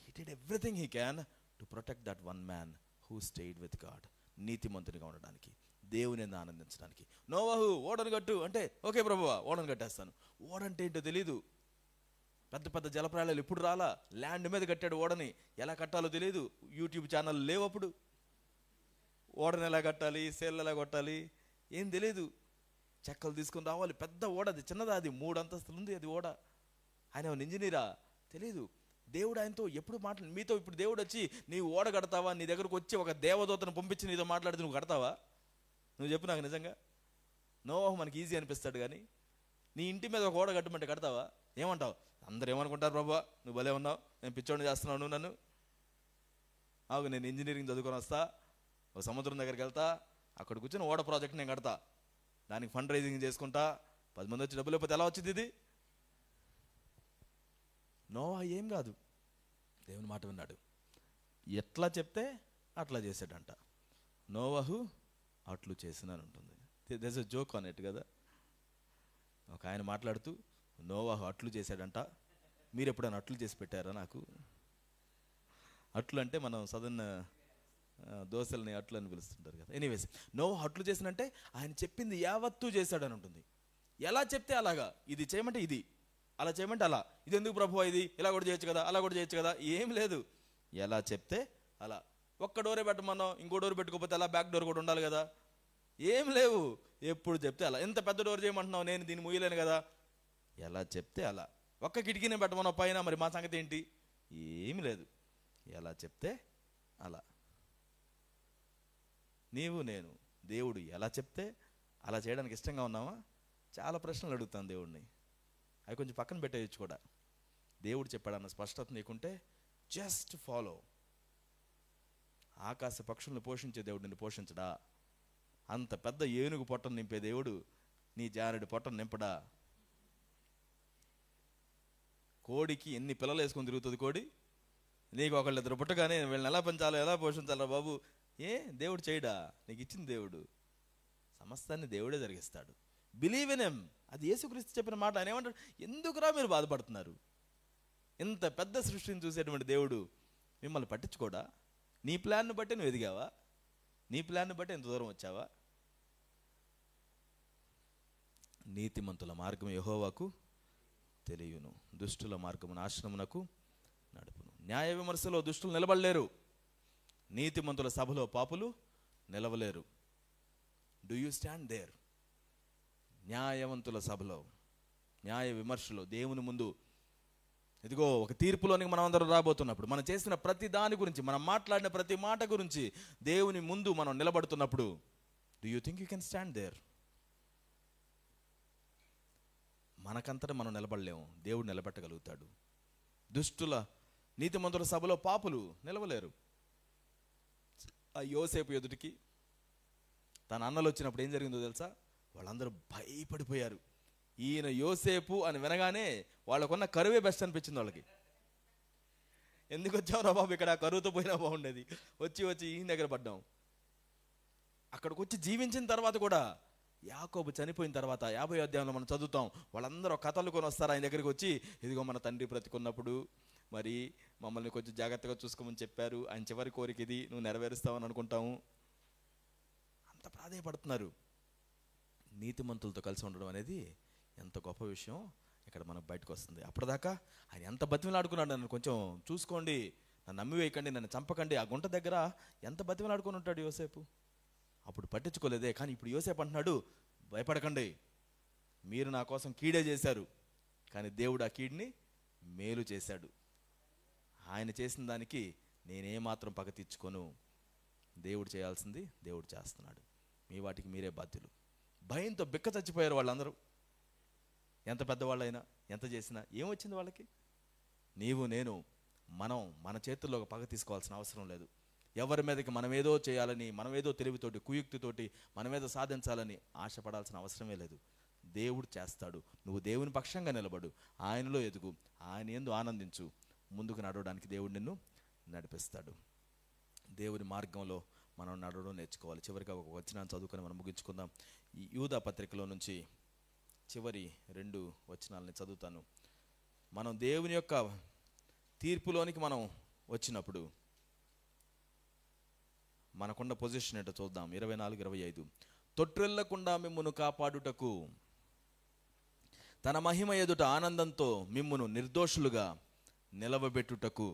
He did everything he can to protect that one man who stayed with God. నీతిమంతునిగా ఉండడానికి, దేవుని ఆనందించడానికి. నోవహు ఓడను కట్టు అంటే ఓకే ప్రభువా ఓడను కట్టేస్తాను. ఓడంటే ఏంటో తెలీదు. పెద్ద పెద్ద జలప్రాయాలు ఎప్పుడు రాలా, ల్యాండ్ మీద కట్టాడు ఓడని. ఎలా కట్టాలో తెలియదు, యూట్యూబ్ ఛానల్ లేవు అప్పుడు. ఓడని ఎలా కట్టాలి, సేల్ ఎలా కొట్టాలి ఏం తెలియదు. చెక్కలు తీసుకొని రావాలి, పెద్ద ఓడ, అది చిన్నదా, అది 3 అంతస్తులు ఉంది అది ఓడ. ఆయన ఇంజనీరా తెలియదు. దేవుడు ఆయనతో ఎప్పుడు మీతో ఇప్పుడు దేవుడు వచ్చి నీవు ఓడ కడతావా, నీ దగ్గరకు వచ్చి ఒక దేవదూతను పంపించి నీతో మాట్లాడితే నువ్వు కడతావా? నువ్వు చెప్పు నాకు. నిజంగా నోవహు మనకి ఈజీ అనిపిస్తాడు, కానీ నీ ఇంటి మీద ఒక ఓడ కట్టమంటే కడతావా? ఏమంటావు? అందరు ఏమనుకుంటారు, ప్రభా నువ్వు భలే ఉన్నావు, నేను పిచ్చోడిని చేస్తున్నావు నువ్వు నన్ను. ఆగు, నేను ఇంజనీరింగ్ చదువుకొని వస్తా, ఒక సముద్రం దగ్గరికి వెళ్తా, అక్కడ కూర్చొని ఓడ ప్రాజెక్ట్ నేను కడతా, దానికి ఫండ్ రైజింగ్ చేసుకుంటా, 10 మంది వచ్చి డబ్బులు లేకపోతే ఎలా వచ్చింది ఇది? నోవహు ఏం కాదు, దేవుని మాట విన్నాడు, ఎట్లా చెప్తే అట్లా చేశాడంట. నోవహు అట్లు చేసినని ఉంటుంది. There is a joke on it కదా. ఒక ఆయన మాట్లాడుతూ నోవహు అట్లు చేశాడంట. మీరు ఎప్పుడైనా అట్లు చేసి పెట్టారా నాకు? అట్లు అంటే మనం సదన్ దోశల్ని అట్లు అని పిలుస్తుంటారు కదా. ఎనీవేస్, నోవహు అట్లు చేసినంటే ఆయన చెప్పింది యావత్తు చేశాడని ఉంటుంది. ఎలా చెప్తే అలాగా, ఇది చేయమంటే ఇది, అలా చేయమంటే అలా. ఇది ఎందుకు ప్రభువా, ఇది ఇలా కూడా చేయొచ్చు కదా, అలా కూడా చేయొచ్చు కదా, ఏం లేదు. ఎలా చెప్తే అలా. ఒక్క డోరే పెట్టమన్నాం, ఇంకో డోర్ పెట్టుకోకపోతే అలా బ్యాక్ డోర్ కూడా ఉండాలి కదా, ఏం లేవు. ఎప్పుడు చెప్తే అలా. ఎంత పెద్ద డోర్ చేయమంటున్నావు, నేను దీన్ని ముయ్యలేను కదా, ఎలా చెప్తే అలా. ఒక్క కిటికీని పెట్టమన్న పైన, మరి మా సంగతి ఏంటి? ఏమీ లేదు, ఎలా చెప్తే అలా. నీవు నేను దేవుడు ఎలా చెప్తే అలా చేయడానికి ఇష్టంగా ఉన్నావా? చాలా ప్రశ్నలు అడుగుతాను దేవుడిని. అవి కొంచెం పక్కన పెట్టేయచ్చు కూడా. దేవుడు చెప్పాడన్న స్పష్టత నీకుంటే జస్ట్ ఫాలో. ఆకాశ పక్షులను పోషించే దేవుడు నిన్ను పోషించడా? అంత పెద్ద ఏనుగు పొట్టను నింపే దేవుడు నీ జారెడు పొట్టను నింపడా? కోడికి ఎన్ని పిల్లలు వేసుకొని తిరుగుతుంది కోడి? నీకు ఒకళ్ళిద్దరు పుట్టగానే వీళ్ళని ఎలా పెంచాలో, ఎలా పోషించాలో బాబు, దేవుడు చేయడా? నీకు ఇచ్చిన దేవుడు సమస్తాన్ని దేవుడే జరిగిస్తాడు. Believe in him. అది యేసుక్రీస్తు చెప్పిన మాట. ఆయన ఏమంటాడు? ఎందుకురా మీరు బాధపడుతున్నారు? ఇంత పెద్ద సృష్టిని చూసేటువంటి దేవుడు మిమ్మల్ని పట్టించుకోడా? నీ ప్లాన్ను బట్టి నువ్వు ఎదిగావా? నీ ప్లాన్ను బట్టి ఎంత దూరం వచ్చావా? నీతిమంతుల మార్గం యెహోవాకు తెలియను, దుష్టుల మార్గము నాశనమునకు నడుపును. న్యాయ విమర్శలో దుష్టులు నిలబడలేరు, నీతిమంతుల సభలో పాపులు నిలవలేరు. Do you stand there? న్యాయవంతుల సభలో, న్యాయ విమర్శలో, దేవుని ముందు, ఇదిగో ఒక తీర్పులోనికి మనం అందరం రాబోతున్నప్పుడు, మనం చేసిన ప్రతి దాని గురించి, మనం మాట్లాడిన ప్రతి మాట గురించి దేవుని ముందు మనం నిలబడుతున్నప్పుడు, do you think you can stand there? మనకంతటా మనం నిలబడలేము, దేవుడు నిలబెట్టగలుగుతాడు. దుష్టుల నీతిమంతుల సభలో పాపులు నిలవలేరు. ఆ యోసేపు ఎదుటికి తన అన్నలు వచ్చినప్పుడు ఏం జరిగిందో తెలుసా? వాళ్ళందరూ భయపడిపోయారు. ఈయన యోసేపు అని వినగానే వాళ్ళకున్న కరువే బెస్ట్ అనిపించింది వాళ్ళకి. ఎందుకు వచ్చావు రా బాబు ఇక్కడ? కరువుతో పోయినా బాగుండేది. వచ్చి ఈయన దగ్గర పడ్డాం. అక్కడికి వచ్చి జీవించిన తర్వాత కూడా, యాకోబు చనిపోయిన తర్వాత 50వ అధ్యాయంలో మనం చదువుతాం, వాళ్ళందరూ కథలు కొని వస్తారు ఆయన దగ్గరికి వచ్చి, ఇదిగో మన తండ్రి బ్రతికున్నప్పుడు మరి మమ్మల్ని కొంచెం జాగ్రత్తగా చూసుకోమని చెప్పారు, ఆయన చివరి కోరిక ఇది, నువ్వు నెరవేరుస్తావని అనుకుంటాము. అంత ప్రాధేయపడుతున్నారు. నీతిమంతులతో కలిసి ఉండడం అనేది ఎంత గొప్ప విషయం ఇక్కడ మనకు బయటకు వస్తుంది. అప్పటిదాకా ఆయన ఎంత బతిమలాడుకున్నాడు, నన్ను కొంచెం చూసుకోండి, నన్ను నమ్మివేయకండి, నన్ను చంపకండి. ఆ గుంట దగ్గర ఎంత బతిమలాడుకొని ఉంటాడు యోసేపు. అప్పుడు పట్టించుకోలేదే. కానీ ఇప్పుడు యోసేపు అంటున్నాడు, భయపడకండి, మీరు నా కోసం కీడే చేశారు, కానీ దేవుడు ఆ కీడుని మేలు చేశాడు. ఆయన చేసిన దానికి నేనేమాత్రం పగ తీర్చుకోను. దేవుడు చేయాల్సింది దేవుడు చేస్తున్నాడు, మీ వాటికి మీరే బాధ్యులు. భయంతో బిక్క చచ్చిపోయారు వాళ్ళందరూ. ఎంత పెద్దవాళ్ళైనా, ఎంత చేసినా ఏమొచ్చింది వాళ్ళకి? నీవు నేను మనం మన చేతుల్లో ఒక పగ తీసుకోవాల్సిన అవసరం లేదు. ఎవరి మీదకి మనమేదో చేయాలని, మనమేదో తెలివితోటి, కుయుక్తితోటి మనమేదో సాధించాలని ఆశపడాల్సిన అవసరమే లేదు. దేవుడు చేస్తాడు. నువ్వు దేవుని పక్షంగా నిలబడు, ఆయనలో ఎదుగు, ఆయన యందు ఆనందించు. ముందుకు నడవడానికి దేవుడు నిన్ను నడిపిస్తాడు. దేవుని మార్గంలో మనం నడవడం నేర్చుకోవాలి. చివరిగా ఒక వచనాన్ని చదువుకొని మనం ముగించుకుందాం. ఈ యూదా పత్రికలో నుంచి చివరి 2 వచనాలని చదువుతాను. మనం దేవుని యొక్క తీర్పులోనికి మనం వచ్చినప్పుడు మనకున్న పొజిషన్ ఏంటో చూద్దాం. 24-25. తొట్రెళ్లకుండా మిమ్మును కాపాడుటకు తన మహిమ ఎదుట ఆనందంతో మిమ్మును నిర్దోషులుగా నిలవబెట్టుటకు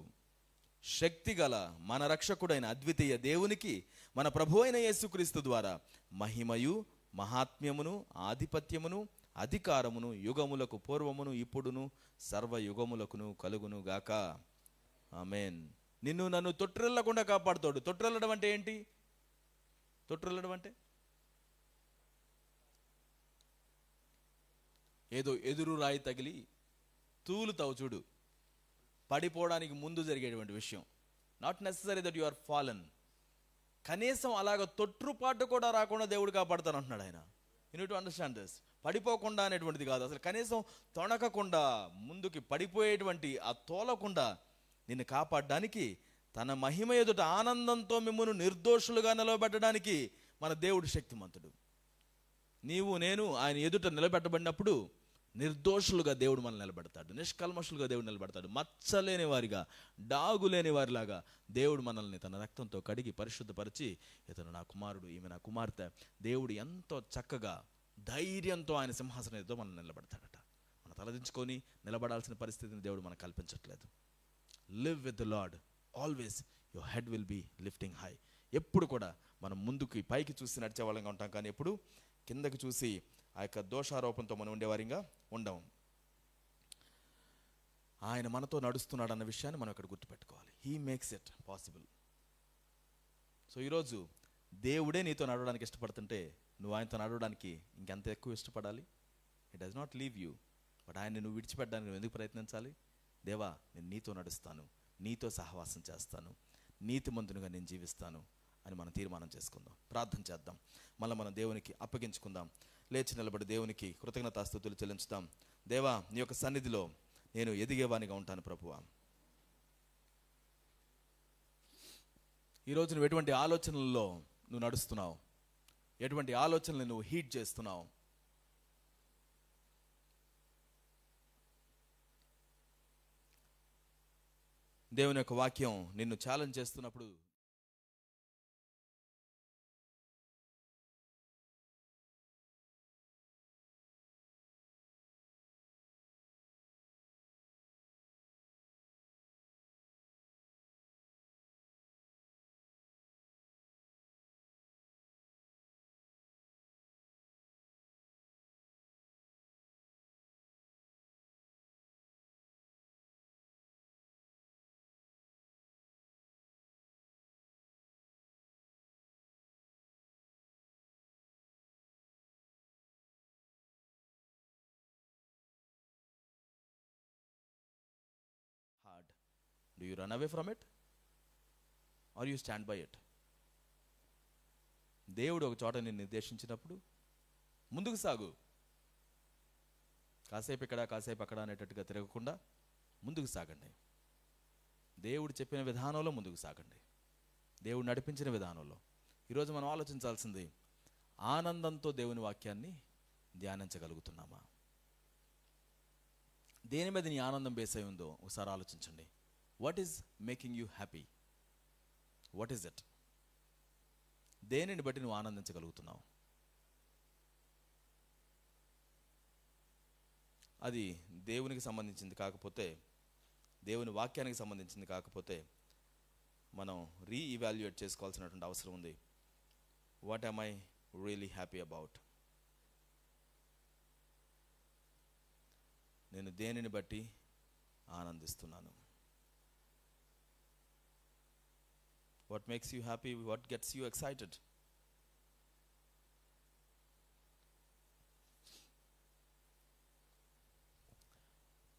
శక్తిగల మన రక్షకుడైన అద్వితీయ దేవునికి మన ప్రభు అయిన యేసుక్రీస్తు ద్వారా మహిమయు మహాత్మ్యమును ఆధిపత్యమును అధికారమును యుగములకు పూర్వమును ఇప్పుడును సర్వయుగములకును కలుగును గాక. ఆమేన్. నిన్ను నన్ను తొట్టిల్లకుండా కాపాడుతాడు. తొట్టిల్లడం అంటే ఏంటి? తొట్టిల్లడం అంటే ఏదో ఎదురు రాయి తగిలి తూలుతావు చూడు, పడిపోవడానికి ముందు జరిగేటువంటి విషయం. Not necessary that you are fallen. కనీసం అలాగ తొట్టుపాటు కూడా రాకుండా దేవుడు కాపాడుతాను అంటున్నాడు ఆయన. You need to understand this. పడిపోకుండా అనేటువంటిది కాదు, అసలు కనీసం తొణకకుండా, ముందుకి పడిపోయేటువంటి ఆ తోలకుండా నిన్ను కాపాడడానికి, తన మహిమ ఎదుట ఆనందంతో మిమ్మును నిర్దోషులుగా నిలబెట్టడానికి మన దేవుడు శక్తిమంతుడు. నీవు నేను ఆయన ఎదుట నిలబెట్టబడినప్పుడు నిర్దోషులుగా దేవుడు మనల్ని నిలబెడతాడు, నిష్కల్మషులుగా దేవుడు నిలబెడతాడు. మచ్చలేని వారిగా, డాగు లేని వారిలాగా దేవుడు మనల్ని తన రక్తంతో కడిగి పరిశుద్ధపరిచి, ఇతను నా కుమారుడు, ఈమె నా కుమార్తె, దేవుడు ఎంతో చక్కగా ధైర్యంతో ఆయన సింహాసనంతో మనం నిలబెడతాడట. మనం తలదించుకొని నిలబడాల్సిన పరిస్థితిని దేవుడు మనకు కల్పించట్లేదు. Live with the Lord always, your head will be lifting high. ఎప్పుడు కూడా మనం ముందుకి పైకి చూసి నడిచే వాళ్ళంగా ఉంటాం, కానీ ఎప్పుడు కిందకి చూసి ఆ యొక్క దోషారోపణతో మనం ఉండేవారిగా ఉండం. ఆయన మనతో నడుస్తున్నాడు అన్న విషయాన్ని మనం ఇక్కడ గుర్తుపెట్టుకోవాలి. He makes it possible. So ఈరోజు దేవుడే నీతో నడవడానికి ఇష్టపడుతుంటే నువ్వు ఆయనతో నడవడానికి ఇంకెంత ఎక్కువ ఇష్టపడాలి? It does not leave you. But ఆయన్ని నువ్వు విడిచిపెట్టడానికి నువ్వు ఎందుకు ప్రయత్నించాలి? దేవా, నేను నీతో నడుస్తాను, నీతో సహవాసం చేస్తాను, నీతిమంతునిగా నేను జీవిస్తాను అని మనం తీర్మానం చేసుకుందాం. ప్రార్థన చేద్దాం. మళ్ళీ మనం దేవునికి అప్పగించుకుందాం. లేచి నిలబడి దేవునికి కృతజ్ఞతాస్తుతులు చెల్లించుదాం. దేవా, నీ యొక్క సన్నిధిలో నేను ఎదిగేవానిగా ఉంటాను ప్రభువా. ఈరోజు నువ్వు ఎటువంటి ఆలోచనల్లో నువ్వు నడుస్తున్నావు? ఎటువంటి ఆలోచనలు నువ్వు హీట్ చేస్తున్నావు? దేవుని యొక్క వాక్యం నిన్ను ఛాలెంజ్ చేస్తున్నప్పుడు hard. Do you run away from it or you stand by it? దేవుడు ఒక చోట నిన్ను నిర్దేశించినప్పుడు ముందుకు సాగు. కాసేపు ఇక్కడ కాసేపు అక్కడ అనేటట్టుగా తిరగకుండా ముందుకు సాగండి. దేవుడు చెప్పిన విధానంలో ముందుకు సాగండి. దేవుడు నడిపించిన విధానంలో. ఈరోజు మనం ఆలోచించాల్సింది, ఆనందంతో దేవుని వాక్యాన్ని ధ్యానించగలుగుతున్నామా? దేని మీద నీ ఆనందం బేస్ అయి ఉందో ఒకసారి ఆలోచించండి. What is making you happy? What is it? దేనిని బట్టి నువ్వు ఆనందించగలుగుతున్నావు? అది దేవునికి సంబంధించింది కాకపోతే, దేవుని వాక్యానికి సంబంధించింది కాకపోతే మనం రీఇవాల్యుయేట్ చేసుకోవాల్సినటువంటి అవసరం ఉంది. What am I really happy about? నేను దేనిని బట్టి ఆనందిస్తున్నాను? What makes you happy? What gets you excited?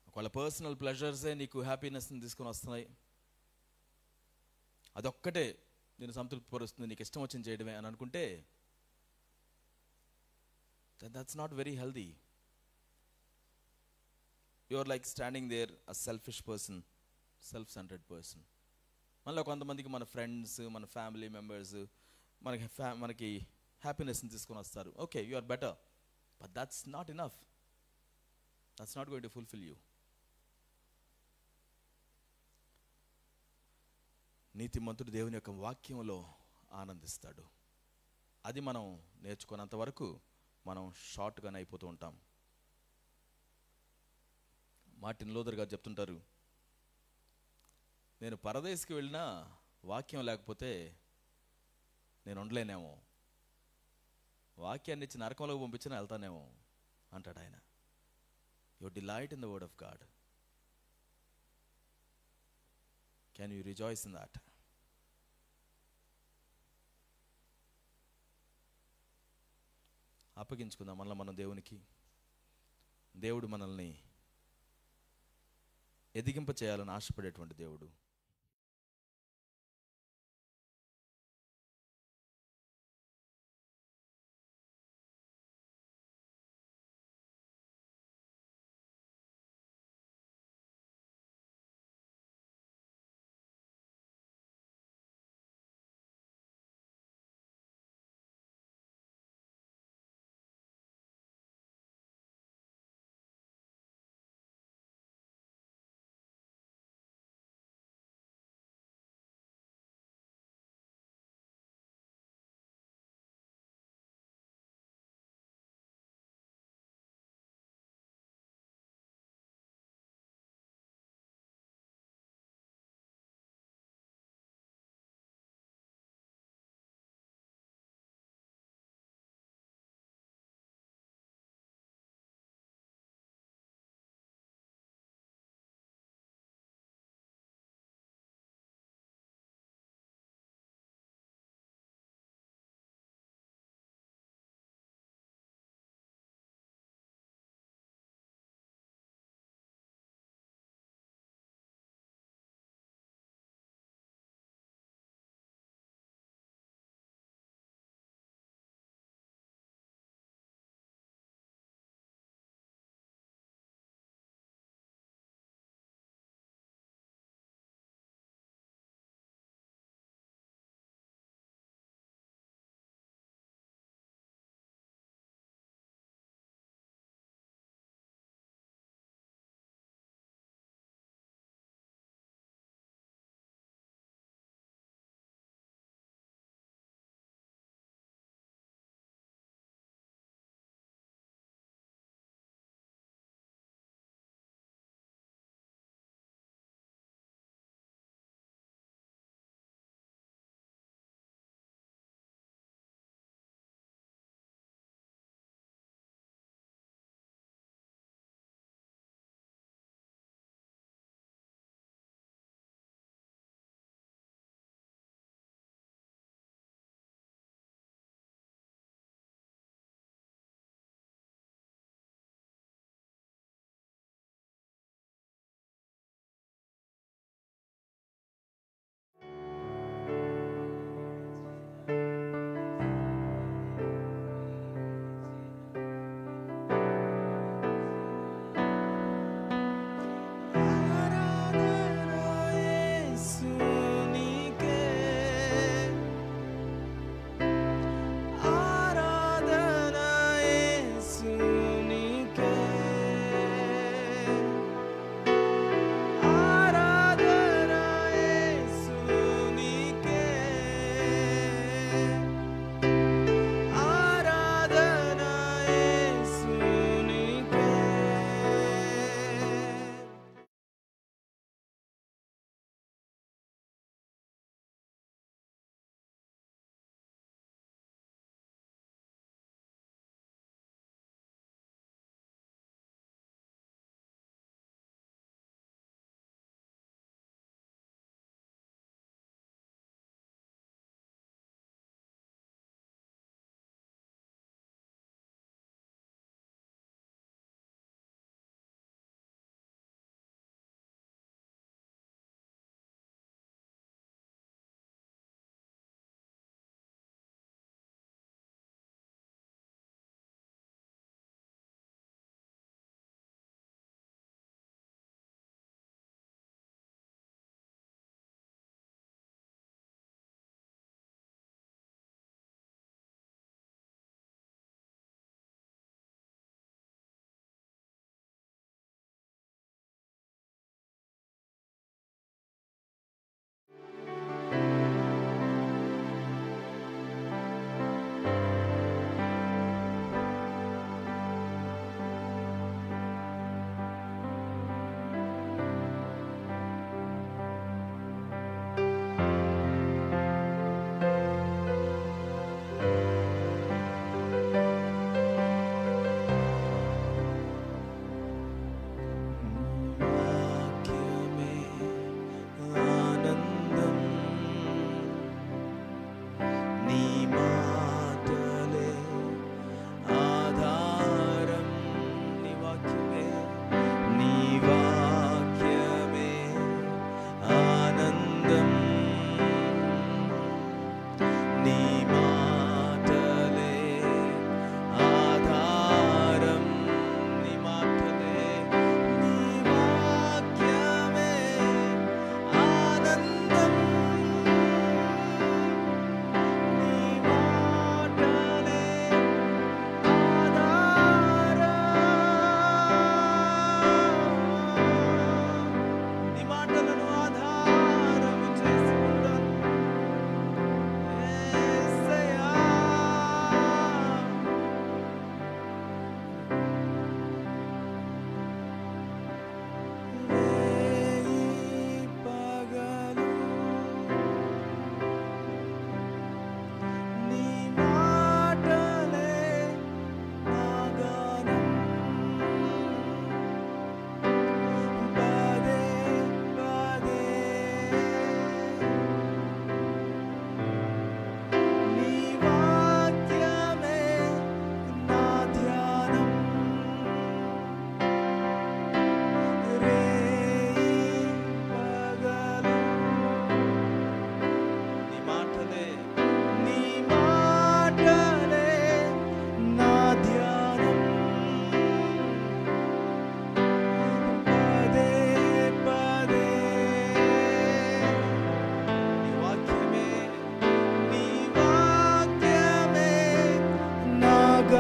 ఒకవేళ పర్సనల్ ప్లెజర్సే నీకు హ్యాపీనెస్ని తీసుకొని వస్తున్నాయి, అదొక్కటే నేను సంతృప్తిపరుస్తుంది, నీకు ఇష్టం వచ్చింది చేయడమే అని అనుకుంటే, that's not very healthy. You are like standing there a selfish person, self centred person. మళ్ళీ కొంతమందికి మన ఫ్రెండ్స్, మన ఫ్యామిలీ మెంబర్స్ మనకి హ్యాపీనెస్ని తీసుకొని వస్తారు. Okay, you are better, but that's not enough. That's not going to fulfil you. నీతిమంతుడు దేవుని యొక్క వాక్యంలో ఆనందిస్తాడు. అది మనం నేర్చుకున్నంత వరకు మనం షార్ట్గానే అయిపోతూ ఉంటాం. మార్టిన్ లూథర్ గారు చెప్తుంటారు, నేను పరదేశికి వెళ్ళినా వాక్యం లేకపోతే నేను ఉండలేనేమో, వాక్యాన్ని ఇచ్చి నరకంలోకి పంపించినా వెళ్తానేమో అంటాడు ఆయన. Your delight in the word of God. Can you rejoice in that? అప్పగించుకుందాం మళ్ళీ మనం దేవునికి. దేవుడు మనల్ని ఎదిగింప చేయాలని ఆశపడేటువంటి దేవుడు.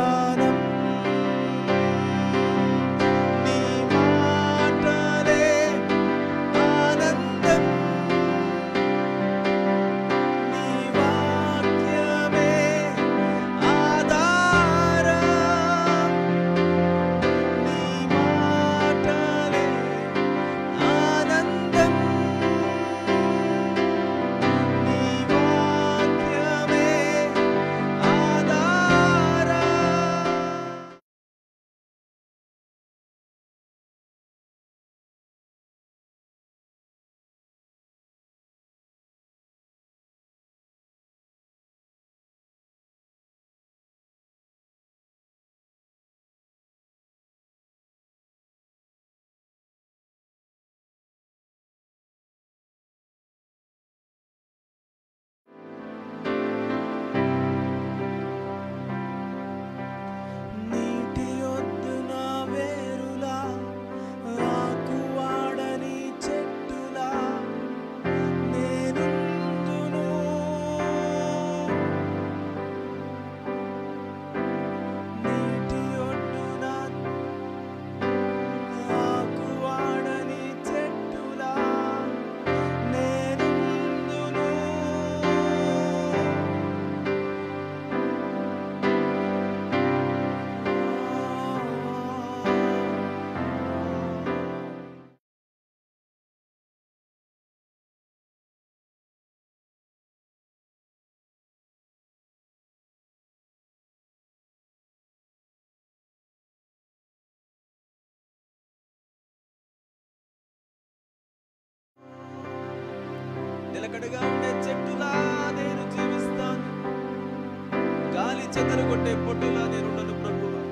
సమాధానం నీ మాటలే ఆనందం నీ వాక్యమే ఆధారం నీ మాటలే ఆనందం నీ వాక్యమే ఆధారం. నీటి ఒడ్డున వేరులా ఆకు వాడని చెట్టులా నేనుందును. నీటి ఒడ్డున ఆకు వాడని చెట్టులా నేనుందును. నిలకడగా ఉండే చెట్టులా నేను జీవిస్తాను, గాలి చెదరగొట్టే పొట్టులా నేనుండను ప్రభువా.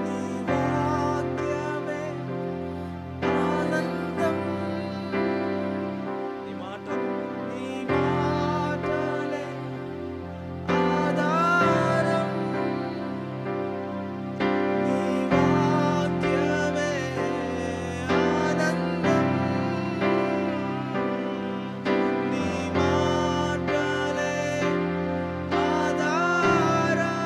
నీ వాక్యమే ఆనందం నీ మాటలే ఆధారం నీ వాక్యమే ఆనందం నీ మాటలే ఆధారం.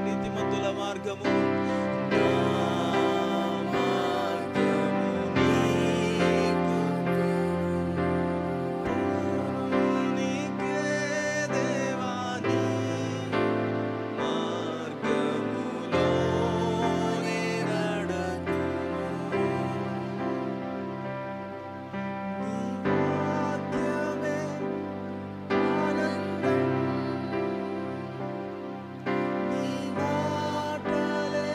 నీతిమంతుల మార్గము నా మార్గము నీకు నీకే దేవా నీ మార్గములో నే నడుతును. నీ వాక్యమే ఆనందం నీ మాటలే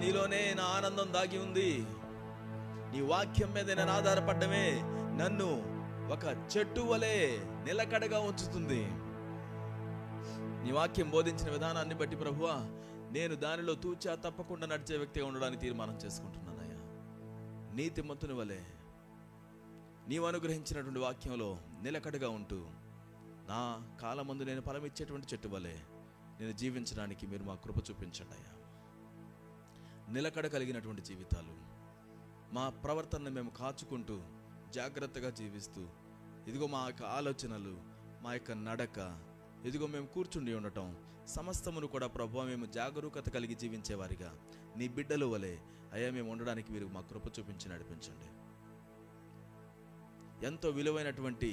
నీలోనే నా ఆనందం దాగి ఉంది. నీ వాక్యం మీద నేను ఆధారపడ్డమే నన్ను ఒక చెట్టు వలె నిలకడగా ఉంచుతుంది. నీ వాక్యం బోధించిన విధానాన్ని బట్టి ప్రభువా, నేను దానిలో తూచా తప్పకుండా నడిచే వ్యక్తిగా ఉండడానికి తీర్మానం చేసుకుంటున్నానయ్యా. నీతిమంతుని వలె నీవు అనుగ్రహించినటువంటి వాక్యంలో నిలకడగా ఉంటూ నా కాలమందు నేను ఫలమిచ్చేటువంటి చెట్టు వలె నేను జీవించడానికి మీరు మా కృప చూపించండి అయ్యా. నిలకడ కలిగినటువంటి జీవితాలు, మా ప్రవర్తనను మేము కాచుకుంటూ జాగ్రత్తగా జీవిస్తూ, ఇదిగో మా యొక్క ఆలోచనలు, మా యొక్క నడక, ఇదిగో మేము కూర్చుండి ఉండటం సమస్తమును కూడా ప్రభువా మేము జాగరూకత కలిగి జీవించేవారిగా నీ బిడ్డలు వలె అయ్యా మేము ఉండడానికి మీరు మా కృప చూపించి నడిపించండి. ఎంతో విలువైనటువంటి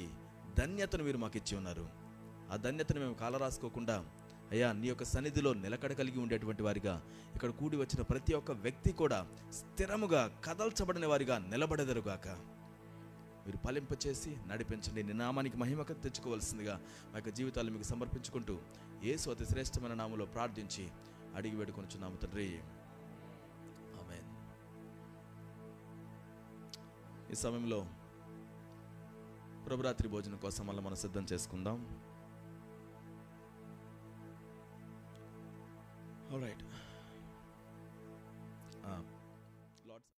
ధన్యతను మీరు మాకు ఇచ్చి ఉన్నారు. ఆ ధన్యతను మేము కాలరాసుకోకుండా అయ్యా నీ యొక్క సన్నిధిలో నిలకడ కలిగి ఉండేటువంటి వారిగా ఇక్కడ కూడి వచ్చిన ప్రతి ఒక్క వ్యక్తి కూడా స్థిరముగా కదల్చబడిన వారిగా నిలబడెదరుగాక మీరు ఫలింపచేసి నడిపించండి. నీ నామానికి మహిమ తెచ్చుకోవాల్సిందిగా మా యొక్క జీవితాలు మీకు సమర్పించుకుంటూ యేసు అతి శ్రేష్టమైన నామములో ప్రార్థించి అడిగి వేడుకొనుచున్నాము తండ్రి, ఆమేన్. ఈ సమయంలో ప్రభురాత్రి భోజనం కోసం మళ్ళీ మనం సిద్ధం చేసుకుందాం. Alright. Lord's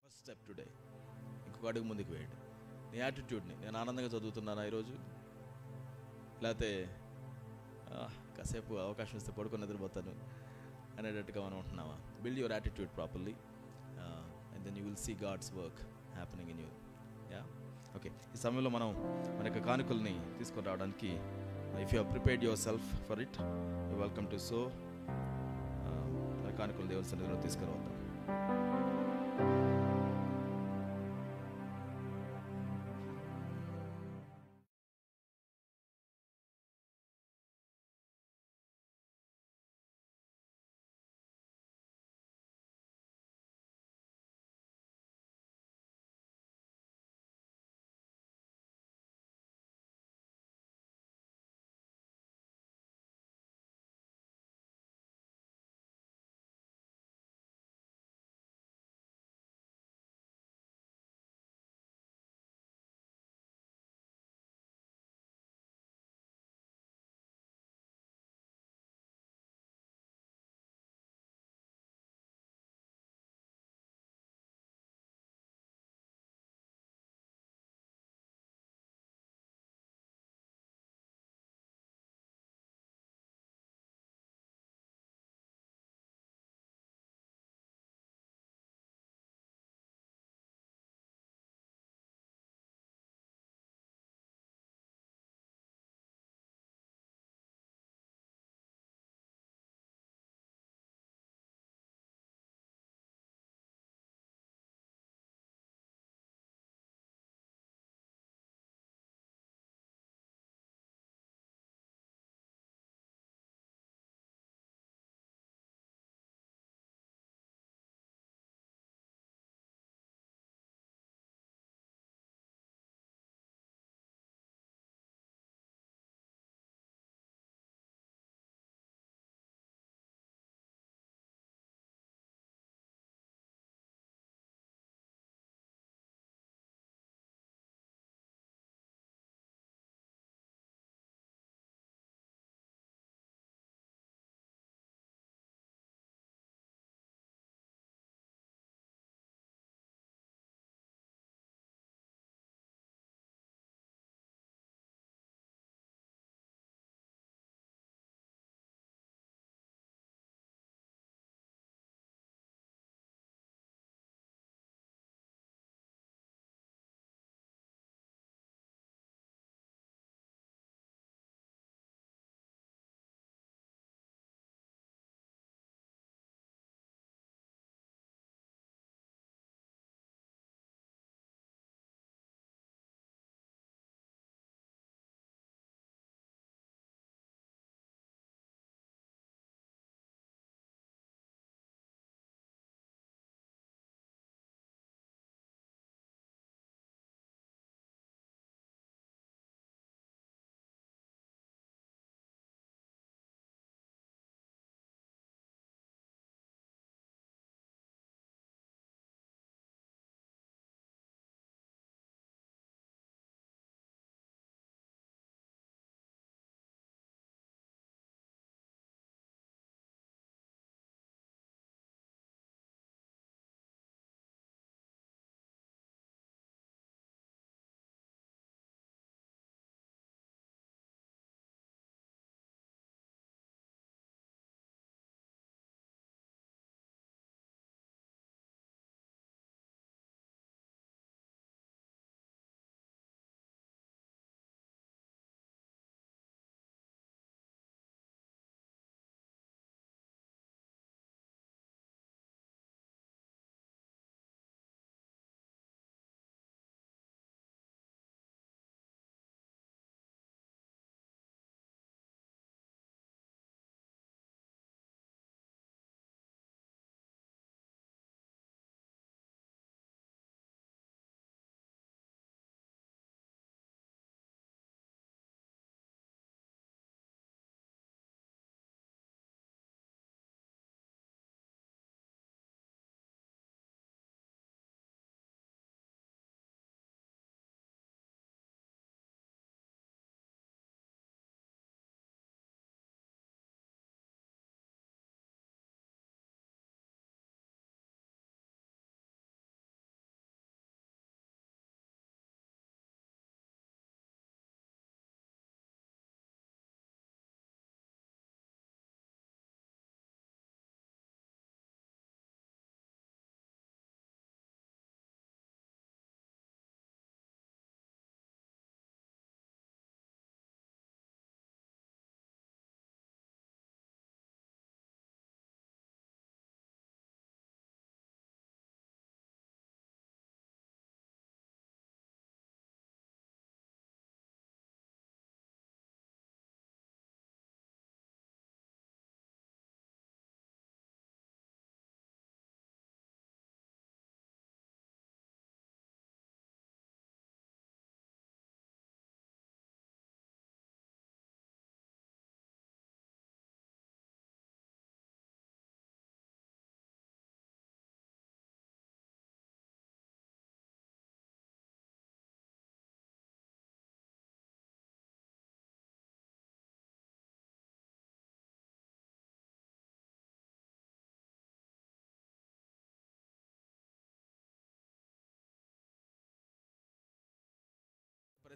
first step today. ఇంకొక అడుగు ముందుకు వేయండి. నీ యాటిట్యూడ్ని, నేను ఆనందంగా చదువుతున్నానా ఈరోజు, లేకపోతే కాసేపు అవకాశం ఇస్తే పడుకొని నిద్రపోతాను అనేటట్టుగా మనం ఉంటున్నావా? Build your attitude properly and then you will see God's work happening in you. Yeah, okay. ఈ సమయంలో మనం మన యొక్క కానుకల్ని తీసుకొని రావడానికి, if you have prepared yourself for it, you welcome to so కానుకలు దేవుని సన్నిధిలో తీసుకురావద్దాం.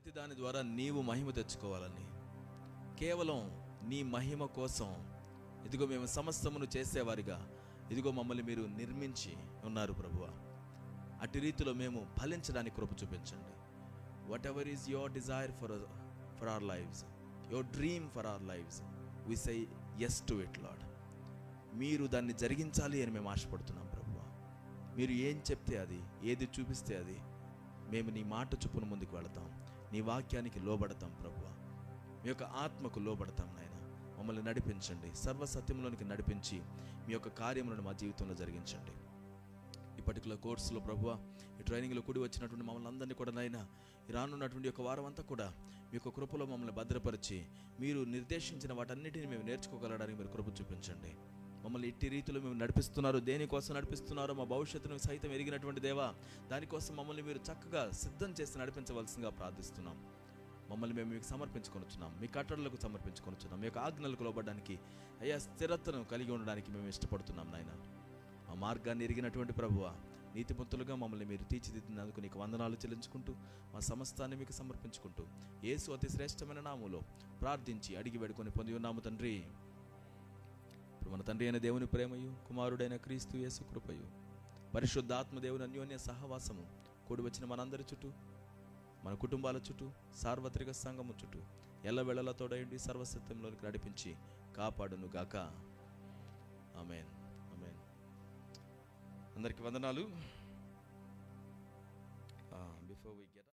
ప్రతి దాని ద్వారా నీవు మహిమ తెచ్చుకోవాలని, కేవలం నీ మహిమ కోసం ఇదిగో మేము సమస్తమును చేసేవారిగా ఇదిగో మమ్మల్ని మీరు నిర్మించి ఉన్నారు ప్రభువా. అటు రీతిలో మేము ఫలించడానికి కృప చూపించండి. Whatever is your desire for our lives, your dream for our lives, we say yes to it Lord. మీరు దాన్ని జరిగించాలి అని మేము ఆశపడుతున్నాం ప్రభువా. మీరు ఏం చెప్తే అది, ఏది చూపిస్తే అది, మేము నీ మాట చొప్పున ముందుకు వెళతాం, నీ వాక్యానికి లోబడతాం ప్రభువా. మీ యొక్క ఆత్మకు లోబడతాం నాయన. మమ్మల్ని నడిపించండి, సర్వసత్యంలోనికి నడిపించి మీ యొక్క కార్యములను మా జీవితంలో జరిగించండి. ఈ పర్టికులర్ కోర్సులో ప్రభువా, ఈ ట్రైనింగ్లో కూడి వచ్చినటువంటి మమ్మల్ని అందరినీ కూడా నాయన, రానున్నటువంటి ఒక వారం అంతా కూడా మీ యొక్క కృపలో మమ్మల్ని భద్రపరిచి మీరు నిర్దేశించిన వాటన్నిటిని మేము నేర్చుకోగలడానికి మీరు కృప చూపించండి. మమ్మల్ని ఇట్టి రీతిలో మేము నడిపిస్తున్నారు, దేనికోసం నడిపిస్తున్నారో మా భవిష్యత్తును సైతం ఎరిగినటువంటి దేవా, దానికోసం మమ్మల్ని మీరు చక్కగా సిద్ధం చేసి నడిపించవలసిందిగా ప్రార్థిస్తున్నాం. మమ్మల్ని మేము మీకు సమర్పించుకొనుచున్నాం, మీ కట్టడలకు సమర్పించుకొనుచున్నాం. మీ యొక్క ఆజ్ఞలకు లోబడడానికి అయ్యా స్థిరతను కలిగి ఉండడానికి మేము ఇష్టపడుతున్నాం నాయన. మా మార్గాన్ని ఎరిగినటువంటి ప్రభువా, నీతిమంతులుగా మమ్మల్ని మీరు తీర్చిదిద్దినందుకు నీకు వందనాలు చెల్లించుకుంటూ మా సమస్తాన్ని మీకు సమర్పించుకుంటూ యేసు అతి శ్రేష్టమైన నామములో ప్రార్థించి అడిగి వేడుకొని పొంది ఉన్నాము తండ్రి. ఇప్పుడు మన తండ్రి అయిన దేవుని ప్రేమయు, కుమారుడైన క్రీస్తు యేసు కృపయు, పరిశుద్ధాత్మ దేవుని అన్యోన్య సహవాసము కూడి వచ్చిన మనందరి చుట్టూ, మన కుటుంబాల చుట్టూ, సార్వత్రిక సంఘము చుట్టూ ఎల్లవేళలా తోడయుండి సర్వసత్యంలోనికి నడిపించి కాపాడును గాక. ఆమేన్, ఆమేన్. అందరికి వందనాలు. Before we get